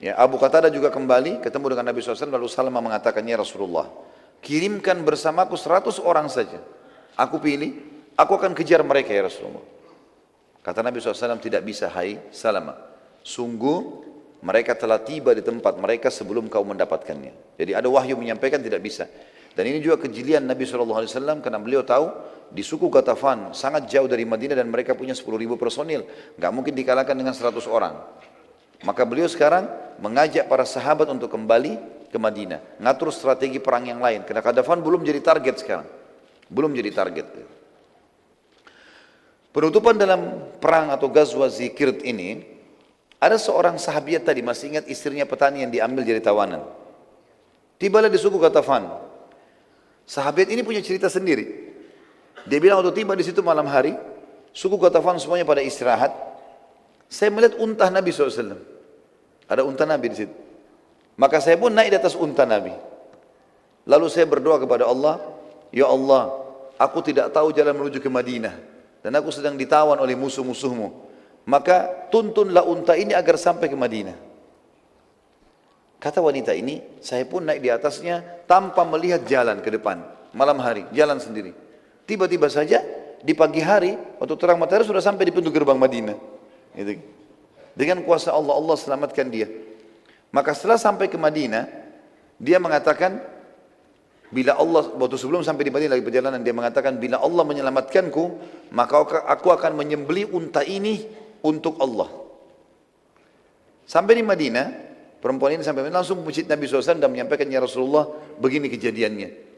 ya, Abu Qatadah juga kembali, ketemu dengan Nabi SAW, lalu Salamah mengatakan, ya Rasulullah, kirimkan bersamaku 100 orang saja. Aku pilih, aku akan kejar mereka ya Rasulullah. Kata Nabi SAW, tidak bisa hai Salamah. Sungguh mereka telah tiba di tempat mereka sebelum kau mendapatkannya. Jadi ada wahyu menyampaikan tidak bisa. Dan ini juga kejelian Nabi SAW karena beliau tahu di suku Ghatafan sangat jauh dari Madinah dan mereka punya 10.000 personil. Nggak mungkin dikalahkan dengan 100 orang. Maka beliau sekarang mengajak para sahabat untuk kembali ke Madinah. Ngatur strategi perang yang lain. Karena Ghatafan belum jadi target sekarang. Belum jadi target. Penutupan dalam perang atau Ghazwa Zikirt ini, ada seorang sahabiat tadi, masih ingat istrinya petani yang diambil jadi tawanan. Tibalah di suku Ghatafan. Sahabat ini punya cerita sendiri. Dia bilang waktu tiba di situ malam hari, suku Ghatafan semuanya pada istirahat. Saya melihat unta Nabi SAW. Ada unta Nabi di situ. Maka saya pun naik di atas unta Nabi. Lalu saya berdoa kepada Allah, ya Allah, aku tidak tahu jalan menuju ke Madinah. Dan aku sedang ditawan oleh musuh-musuhmu. Maka tuntunlah unta ini agar sampai ke Madinah. Kata wanita ini, saya pun naik di atasnya tanpa melihat jalan ke depan. Malam hari, jalan sendiri. Tiba-tiba saja di pagi hari, waktu terang matahari sudah sampai di pintu gerbang Madinah. Gitu. Dengan kuasa Allah, Allah selamatkan dia. Maka setelah sampai ke Madinah, dia mengatakan, bila Allah, waktu sebelum sampai di Madinah lagi perjalanan, dia mengatakan, bila Allah menyelamatkanku, maka aku akan menyembelih unta ini untuk Allah. Sampai di Madinah, perempuan ini sampai langsung masjid Nabi SAW dan menyampaikan, ya Rasulullah, begini kejadiannya.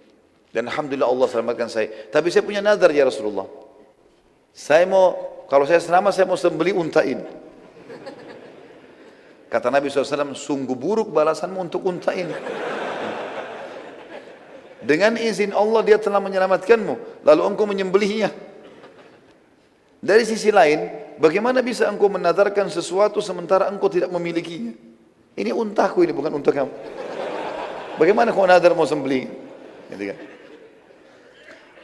Dan Alhamdulillah Allah selamatkan saya. Tapi saya punya nazar ya Rasulullah. Saya mau, kalau saya selamat, saya mau sembelih unta ini. Kata Nabi SAW, sungguh buruk balasanmu untuk unta ini. Dengan izin Allah dia telah menyelamatkanmu, lalu engkau menyembelihnya. Dari sisi lain, bagaimana bisa engkau menazarkan sesuatu sementara engkau tidak memilikinya? Ini untaku, ini bukan unta kamu. Bagaimana kau nazar mau sembelih? Gitu kan?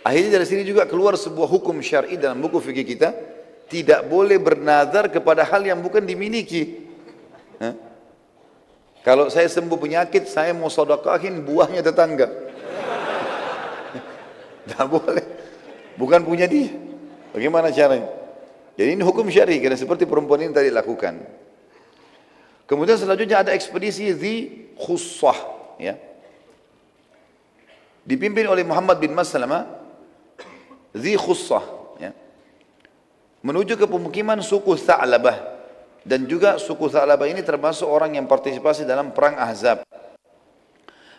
Akhirnya dari sini juga keluar sebuah hukum syar'i dalam buku fikih kita, tidak boleh bernazar kepada hal yang bukan dimiliki. Kalau saya sembuh penyakit, saya mau sedekahin buahnya tetangga. Tak boleh. Bukan punya dia. Bagaimana caranya? Jadi ini hukum syar'i, karena seperti perempuan ini tadi lakukan. Kemudian selanjutnya ada ekspedisi Dzi Khussah, ya. Dipimpin oleh Muhammad bin Maslamah, Dzi Khussah, ya. Menuju ke pemukiman suku Tha'labah, dan juga suku Tha'labah ini termasuk orang yang partisipasi dalam perang Ahzab.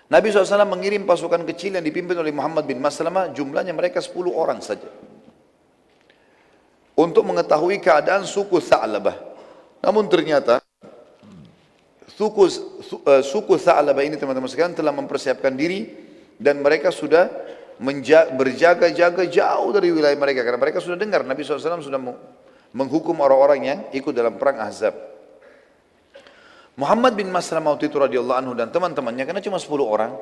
Nabi SAW mengirim pasukan kecil yang dipimpin oleh Muhammad bin Maslamah, jumlahnya mereka 10 orang saja, untuk mengetahui keadaan suku Tha'labah. Namun ternyata suku Tha'labah ini, teman-teman sekalian, telah mempersiapkan diri dan mereka sudah berjaga-jaga jauh dari wilayah mereka, karena mereka sudah dengar Nabi SAW sudah menghukum orang-orang yang ikut dalam perang Ahzab. Muhammad bin Maslamah itu radhiyallahu anhu dan teman-temannya, karena cuma 10 orang,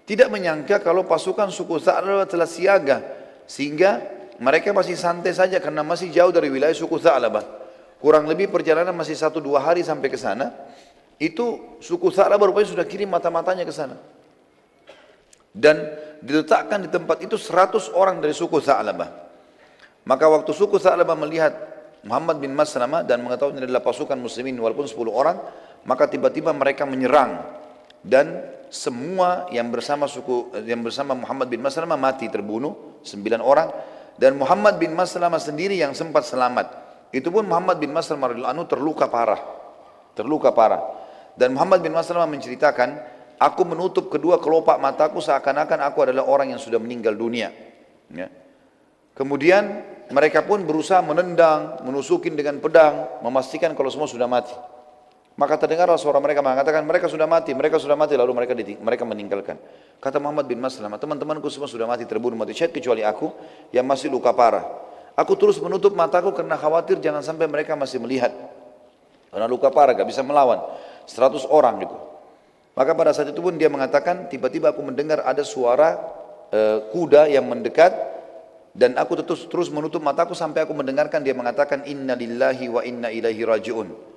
tidak menyangka kalau pasukan suku Tha'labah telah siaga, sehingga mereka masih santai saja karena masih jauh dari wilayah suku Tha'labah. Kurang lebih perjalanan masih 1-2 hari sampai ke sana. Itu suku Tha'labah rupanya sudah kirim mata-matanya ke sana. Dan diletakkan di tempat itu 100 orang dari suku Tha'labah. Maka waktu suku Tha'labah melihat Muhammad bin Maslamah dan mengetahui ini adalah pasukan muslimin walaupun 10 orang, maka tiba-tiba mereka menyerang, dan semua yang bersama Muhammad bin Maslamah mati, terbunuh 9 orang, dan Muhammad bin Maslamah sendiri yang sempat selamat. Itu pun Muhammad bin Maslamah radhiyallahu anhu terluka parah. Dan Muhammad bin Maslamah menceritakan, aku menutup kedua kelopak mataku seakan-akan aku adalah orang yang sudah meninggal dunia. Ya. Kemudian mereka pun berusaha menendang, menusukin dengan pedang, memastikan kalau semua sudah mati. Maka terdengarlah suara mereka mengatakan, mereka sudah mati, lalu mereka meninggalkan. Kata Muhammad bin Maslamah, teman-temanku semua sudah mati, terbunuh, mati syahid, kecuali aku yang masih luka parah. Aku terus menutup mataku karena khawatir jangan sampai mereka masih melihat. Karena luka parah, gak bisa melawan. 100 orang gitu. Maka pada saat itu pun dia mengatakan, tiba-tiba aku mendengar ada suara kuda yang mendekat, dan aku terus menutup mataku sampai aku mendengarkan dia mengatakan, inna lillahi wa inna ilaihi raji'un.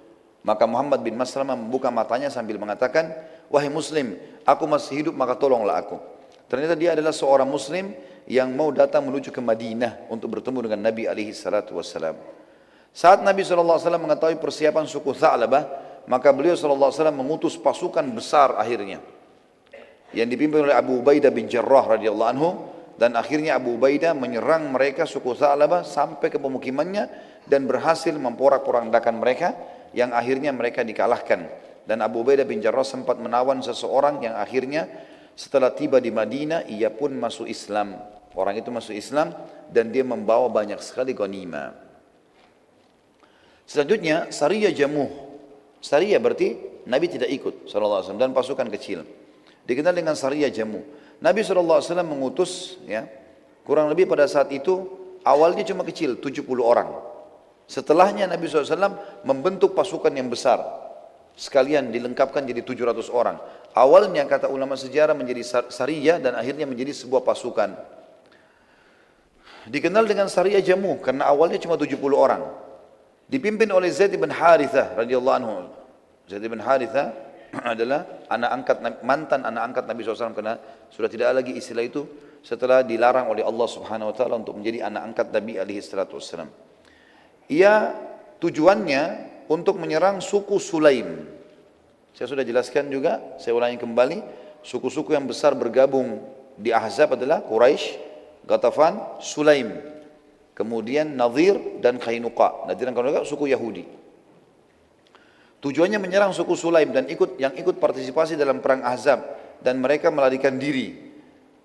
Maka Muhammad bin Maslamah membuka matanya sambil mengatakan, wahai muslim, aku masih hidup maka tolonglah aku. Ternyata dia adalah seorang muslim yang mau datang menuju ke Madinah untuk bertemu dengan Nabi SAW. Saat Nabi SAW mengetahui persiapan suku Tha'labah, maka beliau SAW mengutus pasukan besar akhirnya, yang dipimpin oleh Abu Ubaidah bin Jarrah radhiyallahu anhu, dan akhirnya Abu Ubaidah menyerang mereka suku Tha'labah sampai ke pemukimannya dan berhasil memporak-porandakan mereka, yang akhirnya mereka dikalahkan. Dan Abu Ubaidah bin Jarrah sempat menawan seseorang yang akhirnya setelah tiba di Madinah ia pun masuk Islam. Orang itu masuk Islam dan dia membawa banyak sekali ghanimah. Selanjutnya Sariyah Jamuh. Sariyah berarti Nabi tidak ikut SAW dan pasukan kecil. Dikenal dengan Sariyah Jamuh. Nabi SAW mengutus, ya, kurang lebih pada saat itu awalnya cuma kecil, 70 orang. Setelahnya Nabi SAW membentuk pasukan yang besar, sekalian dilengkapkan jadi 700 orang. Awalnya kata ulama sejarah menjadi Sariyah dan akhirnya menjadi sebuah pasukan. Dikenal dengan Sariyah Jamuh karena awalnya cuma 70 orang. Dipimpin oleh Zaid bin Harithah radhiyallahu anhu. Zaid bin Harithah adalah mantan anak angkat Nabi SAW, karena sudah tidak ada lagi istilah itu setelah dilarang oleh Allah Subhanahu wa taala untuk menjadi anak angkat Nabi alaihi salatu wassalam. Ia tujuannya untuk menyerang suku Sulaim. Saya sudah jelaskan juga, saya ulangi kembali, suku-suku yang besar bergabung di Ahzab adalah Quraisy, Ghatafan, Sulaim. Kemudian Nadhir dan Qainuqa. Nadhir dan Qainuqa suku Yahudi. Tujuannya menyerang suku Sulaim dan yang ikut partisipasi dalam perang Ahzab, dan mereka melarikan diri.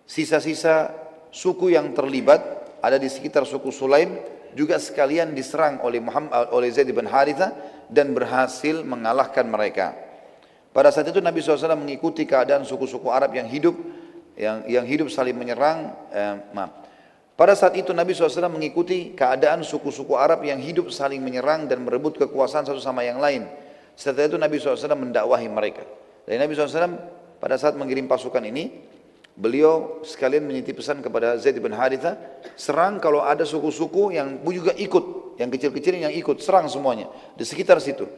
Sisa-sisa suku yang terlibat ada di sekitar suku Sulaim juga sekalian diserang oleh Zaid bin Harithah dan berhasil mengalahkan mereka. Pada saat itu Nabi SAW mengikuti keadaan suku-suku Arab yang hidup saling menyerang. Pada saat itu Nabi SAW mengikuti keadaan suku-suku Arab yang hidup saling menyerang dan merebut kekuasaan satu sama yang lain. Setelah itu Nabi SAW mendakwahi mereka. Dan Nabi SAW pada saat mengirim pasukan ini, beliau sekalian menitip pesan kepada Zaid bin Harithah, serang kalau ada suku-suku yang juga ikut, yang kecil-kecil yang ikut, serang semuanya di sekitar situ.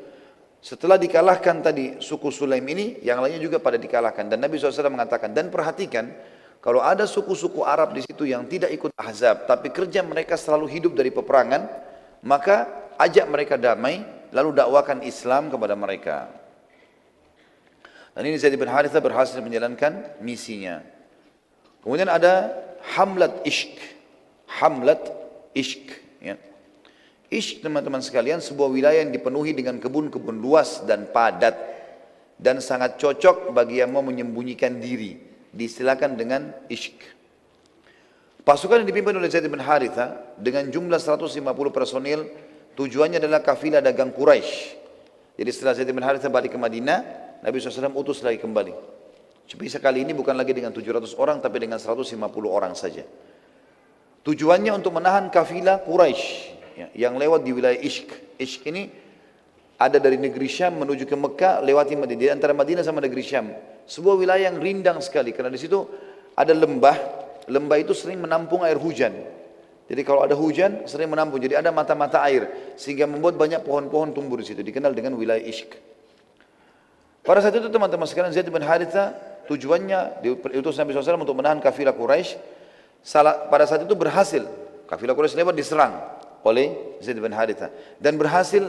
Setelah dikalahkan tadi suku Sulaim ini, yang lainnya juga pada dikalahkan. Dan Nabi SAW mengatakan, dan perhatikan, Kalau ada suku-suku Arab di situ yang tidak ikut Ahzab, tapi kerja mereka selalu hidup dari peperangan, maka ajak mereka damai, lalu dakwakan Islam kepada mereka. Dan ini Zaid bin Harithah berhasil menjalankan misinya. Kemudian ada Hamlat Ishq. Hamlat Ishq. Ya. Ishq, teman-teman sekalian, sebuah wilayah yang dipenuhi dengan kebun-kebun luas dan padat, dan sangat cocok bagi yang mau menyembunyikan diri. Diistilahkan dengan Ishq. Pasukan yang dipimpin oleh Zaid bin Harithah dengan jumlah 150 personil, tujuannya adalah kafilah dagang Quraisy. Jadi setelah Zaid bin Harithah balik ke Madinah, Nabi SAW utus lagi kembali. Tapi sekali ini bukan lagi dengan 700 orang, tapi dengan 150 orang saja. Tujuannya untuk menahan kafilah Quraisy yang lewat di wilayah Ishq. Ishq ini ada dari negeri Syam menuju ke Mekah, lewati Madinah. Di antara Madinah sama negeri Syam. Sebuah wilayah yang rindang sekali, karena di situ ada lembah. Lembah itu sering menampung air hujan. Jadi kalau ada hujan, sering menampung. Jadi ada mata-mata air, sehingga membuat banyak pohon-pohon tumbuh di situ. Dikenal dengan wilayah Ishq. Pada saat itu teman-teman sekalian, Zaid bin Harithah tujuannya diutus Nabi SAW untuk menahan kafilah Quraisy. Pada saat itu berhasil. Kafilah Quraisy lewat diserang oleh Zaid bin Harithah. Dan berhasil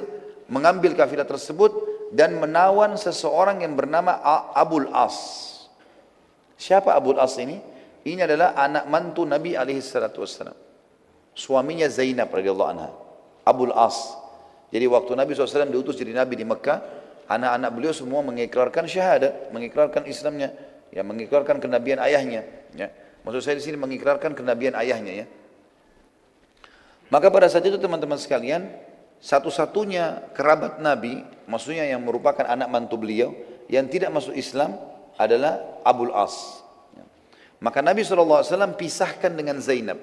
mengambil kafilah tersebut dan menawan seseorang yang bernama Abul As. Siapa Abul As ini? Ini adalah anak mantu Nabi SAW. Suaminya Zainab radhiyallahu anha. Abul As. Jadi waktu Nabi SAW diutus jadi Nabi di Mekah, anak-anak beliau semua mengikrarkan syahadat, mengikrarkan Islamnya, ya, mengikrarkan kenabian ayahnya. Ya. Maksud saya di sini mengikrarkan kenabian ayahnya. Ya. Maka pada saat itu teman-teman sekalian, satu-satunya kerabat Nabi, maksudnya yang merupakan anak mantu beliau, yang tidak masuk Islam adalah Abul As. Maka Nabi SAW pisahkan dengan Zainab.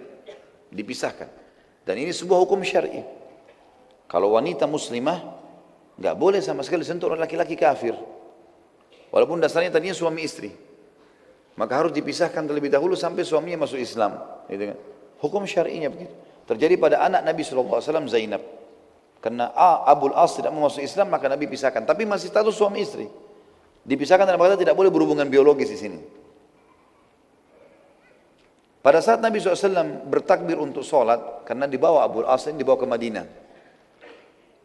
Dipisahkan. Dan ini sebuah hukum syar'i. Kalau wanita muslimah, nggak boleh sama sekali sentuh oleh laki-laki kafir. Walaupun dasarnya tadinya suami istri. Maka harus dipisahkan terlebih dahulu sampai suaminya masuk Islam. Gitu kan? Hukum syar'inya begitu. Terjadi pada anak Nabi SAW Zainab. Karena Abul As tidak mau masuk Islam, maka Nabi pisahkan. Tapi masih status suami istri. Dipisahkan dalam kata tidak boleh berhubungan biologis di sini. Pada saat Nabi SAW bertakbir untuk sholat, karena dibawa Abul As ini dibawa ke Madinah.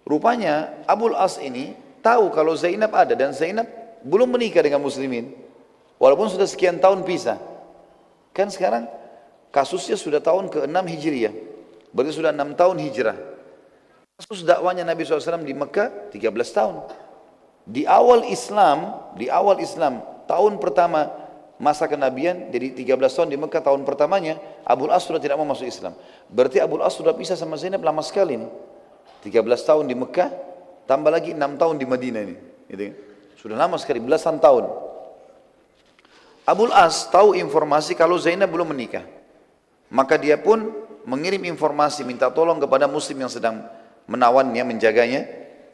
Rupanya Abul As ini tahu kalau Zainab ada, dan Zainab belum menikah dengan muslimin. Walaupun sudah sekian tahun pisah. Kan sekarang kasusnya sudah tahun ke-6 Hijriah. Berarti sudah 6 tahun hijrah. Kasus dakwanya Nabi SAW di Mekah 13 tahun. Di awal Islam, tahun pertama masa kenabian, jadi 13 tahun di Mekah, tahun pertamanya Abul As sudah tidak mau masuk Islam. Berarti Abul As sudah pisah sama Zainab lama sekali nih. 13 tahun di Mekah, tambah lagi 6 tahun di Madinah ini. Gitu. Sudah lama sekali, belasan tahun. Abul As tahu informasi kalau Zainab belum menikah. Maka dia pun mengirim informasi, minta tolong kepada muslim yang sedang menawannya, menjaganya.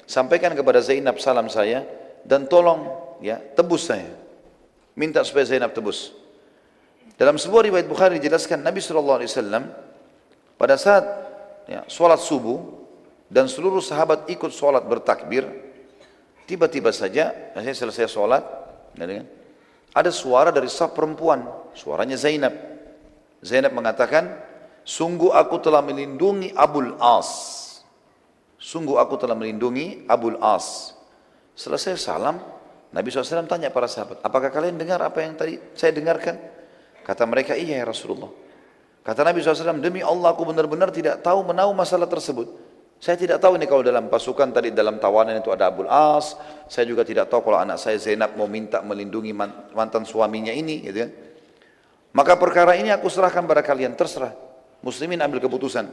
Sampaikan kepada Zainab salam saya, dan tolong ya tebus saya. Minta supaya Zainab tebus. Dalam sebuah riwayat Bukhari dijelaskan Nabi SAW pada saat ya, sholat subuh dan seluruh sahabat ikut sholat bertakbir, tiba-tiba saja selesai sholat, ada suara dari saf perempuan, suaranya Zainab. Zainab mengatakan, sungguh aku telah melindungi Abul As. Sungguh aku telah melindungi Abul As. Selesai salam, Nabi SAW tanya para sahabat, apakah kalian dengar apa yang tadi saya dengarkan? Kata mereka, iya ya Rasulullah. Kata Nabi SAW, demi Allah aku benar-benar tidak tahu menahu masalah tersebut. Saya tidak tahu ini kalau dalam pasukan tadi, dalam tawanan itu ada Abul As. Saya juga tidak tahu kalau anak saya Zainab mau minta melindungi mantan suaminya ini. Gitu kan. Maka perkara ini aku serahkan pada kalian, terserah. Muslimin ambil keputusan.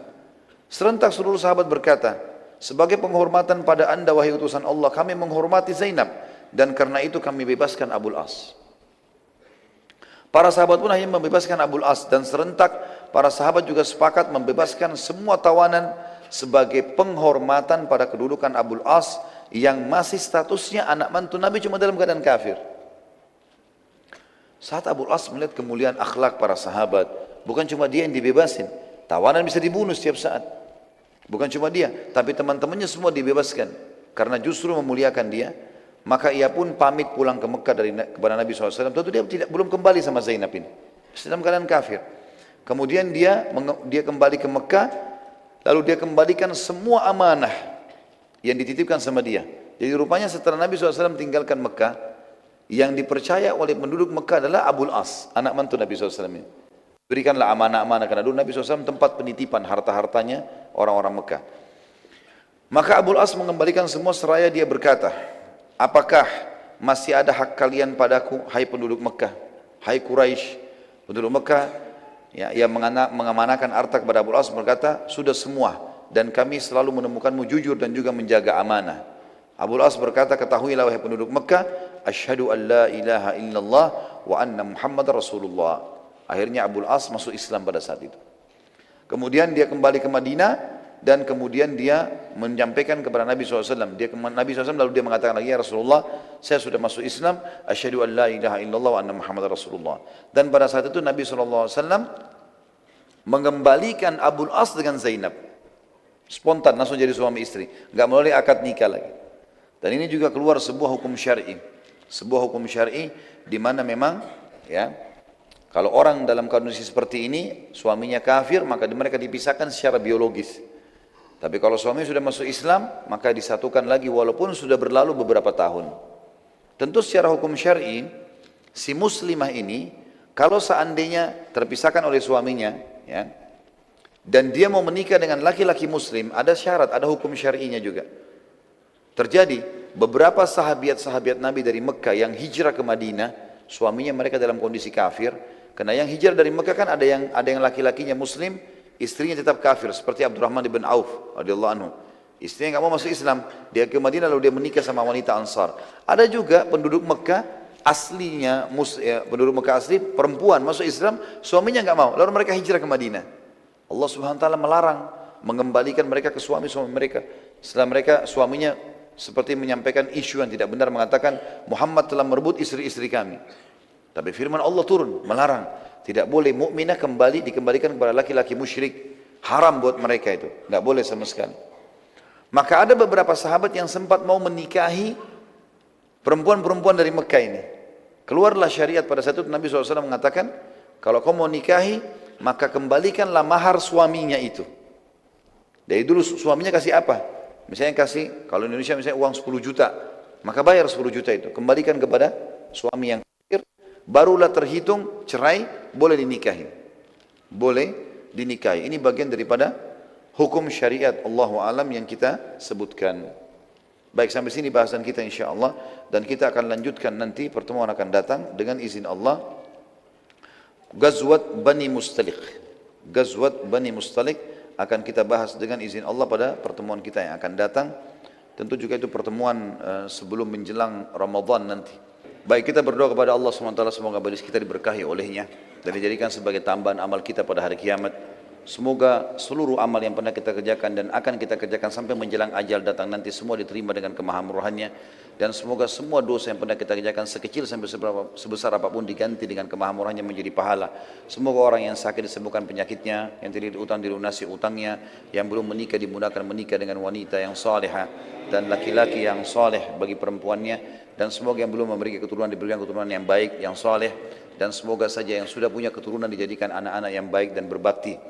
Serentak seluruh sahabat berkata, sebagai penghormatan pada anda wahai utusan Allah, kami menghormati Zainab. Dan karena itu kami bebaskan Abul As. Para sahabat pun akhirnya membebaskan Abul As. Dan serentak para sahabat juga sepakat membebaskan semua tawanan sebagai penghormatan pada kedudukan Abul As yang masih statusnya anak mantu Nabi cuma dalam keadaan kafir. Saat Abul As melihat kemuliaan akhlak para sahabat, bukan cuma dia yang dibebasin, tawanan bisa dibunuh setiap saat. Bukan cuma dia, tapi teman-temannya semua dibebaskan karena justru memuliakan dia. Maka ia pun pamit pulang ke Mekah kepada Nabi SAW. Tentu dia belum kembali sama Zainab ini. dalam keadaan kafir. Kemudian dia kembali ke Mekah, lalu dia kembalikan semua amanah yang dititipkan sama dia. Jadi rupanya setelah Nabi SAW tinggalkan Mekah, yang dipercaya oleh penduduk Mekah adalah Abul As, anak mantu Nabi SAW ini. Berikanlah amanah-amanah, karena dulu Nabi SAW tempat penitipan harta-hartanya orang-orang Mekah. Maka Abul As mengembalikan semua seraya dia berkata, apakah masih ada hak kalian padaku, hai penduduk Mekah, hai Quraisy, penduduk Mekah, ya, yang mengamanahkan harta kepada Abul As berkata, sudah semua, dan kami selalu menemukanmu jujur dan juga menjaga amanah. Abul As berkata, ketahuilah wahai penduduk Mekah, asyhadu an la ilaha illallah wa anna Muhammad Rasulullah. Akhirnya Abul As masuk Islam pada saat itu. Kemudian dia kembali ke Madinah, dan kemudian dia menyampaikan kepada Nabi SAW. Nabi SAW lalu dia mengatakan lagi, ya Rasulullah, saya sudah masuk Islam, asyhadu an la ilaha illallah wa anna Muhammad Rasulullah. Dan pada saat itu Nabi SAW mengembalikan Abul As dengan Zainab. Spontan, langsung jadi suami istri. Enggak melalui akad nikah lagi. Dan ini juga keluar sebuah hukum syar'i. Sebuah hukum syar'i di mana memang, ya, kalau orang dalam kondisi seperti ini, suaminya kafir, maka mereka dipisahkan secara biologis. Tapi kalau suami sudah masuk Islam, maka disatukan lagi walaupun sudah berlalu beberapa tahun. Tentu secara hukum syar'i, si muslimah ini, kalau seandainya terpisahkan oleh suaminya, ya, dan dia mau menikah dengan laki-laki muslim, ada syarat, ada hukum syar'inya juga. Terjadi beberapa sahabiat-sahabiat Nabi dari Mekah yang hijrah ke Madinah, suaminya mereka dalam kondisi kafir. Karena yang hijrah dari Mekah kan ada yang laki-lakinya muslim, istrinya tetap kafir, seperti Abdurrahman bin Auf radhiyallahu anhu. Istrinya nggak mau masuk Islam, dia ke Madinah lalu dia menikah sama wanita Ansar. Ada juga penduduk Mekah aslinya, penduduk Mekah asli perempuan masuk Islam, suaminya nggak mau, lalu mereka hijrah ke Madinah. Allah Subhanahu wa taala melarang mengembalikan mereka ke suami-suami mereka. Setelah mereka suaminya seperti menyampaikan isu yang tidak benar, mengatakan Muhammad telah merebut istri-istri kami. Tapi firman Allah turun melarang, tidak boleh mukminah dikembalikan kepada laki-laki musyrik, haram buat mereka itu, nggak boleh sama sekali. Maka ada beberapa sahabat yang sempat mau menikahi perempuan-perempuan dari Mekah ini. Keluarlah syariat pada saat itu, Nabi SAW mengatakan, kalau kau mau nikahi, maka kembalikanlah mahar suaminya itu. Dari dulu suaminya kasih apa? Misalnya kasih, kalau Indonesia misalnya uang 10 juta, maka bayar 10 juta itu, kembalikan kepada suami yang kafir, barulah terhitung cerai, boleh dinikahi. Boleh dinikahi. Ini bagian daripada hukum syariat Allahu alam yang kita sebutkan. Baik, sampai sini bahasan kita insyaAllah. Dan kita akan lanjutkan nanti, pertemuan akan datang dengan izin Allah. Ghazwat Bani Mustaliq. Ghazwat Bani Mustaliq akan kita bahas dengan izin Allah pada pertemuan kita yang akan datang. Tentu juga itu pertemuan sebelum menjelang Ramadan nanti. Baik, kita berdoa kepada Allah SWT, semoga majlis kita diberkahi olehnya dan dijadikan sebagai tambahan amal kita pada hari kiamat. Semoga seluruh amal yang pernah kita kerjakan dan akan kita kerjakan sampai menjelang ajal datang nanti semua diterima dengan kemahamurahannya. Dan semoga semua dosa yang pernah kita kerjakan sekecil sampai sebesar apapun diganti dengan kemahamurahannya menjadi pahala. Semoga orang yang sakit disembuhkan penyakitnya, yang tidak utang dilunasi utangnya, yang belum menikah dimudahkan menikah dengan wanita yang salihah dan laki-laki yang saleh bagi perempuannya. Dan semoga yang belum memiliki keturunan diberikan keturunan yang baik, yang saleh. Dan semoga saja yang sudah punya keturunan dijadikan anak-anak yang baik dan berbakti.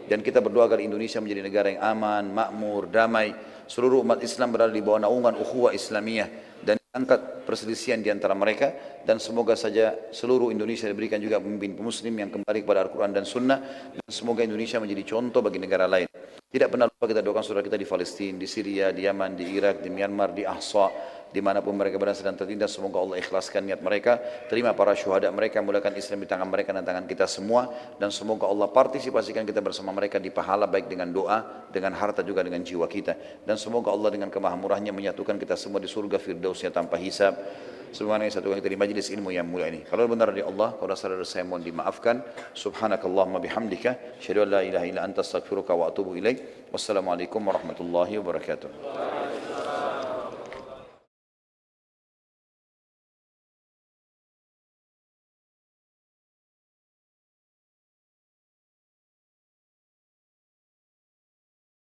Dan kita berdoa agar Indonesia menjadi negara yang aman, makmur, damai. Seluruh umat Islam berada di bawah naungan ukhuwah Islamiyah dan angkat perselisihan di antara mereka. Dan semoga saja seluruh Indonesia diberikan juga pemimpin muslim yang kembali kepada Al-Quran dan Sunnah. Dan semoga Indonesia menjadi contoh bagi negara lain. Tidak pernah lupa kita doakan saudara kita di Palestina, di Syria, di Yaman, di Irak, di Myanmar, di Ahsa, dimanapun mereka berada sedang tertindas. Semoga Allah ikhlaskan niat mereka, terima para syuhada mereka, mulakan Islam di tangan mereka dan tangan kita semua. Dan semoga Allah partisipasikan kita bersama mereka di pahala, baik dengan doa, dengan harta, juga dengan jiwa kita. Dan semoga Allah dengan kemahamurahnya menyatukan kita semua di surga firdausnya tanpa hisab. Subhanallah, satukan kita di majlis ilmu yang mulia ini. Kalau benar dari Allah, kalau salah dari saya mohon dimaafkan. Subhanakallahumma bihamdika, asyhadu an la ilaha illa anta astaghfiruka wa atubu ilaik. Wassalamualaikum warahmatullahi wabarakatuh.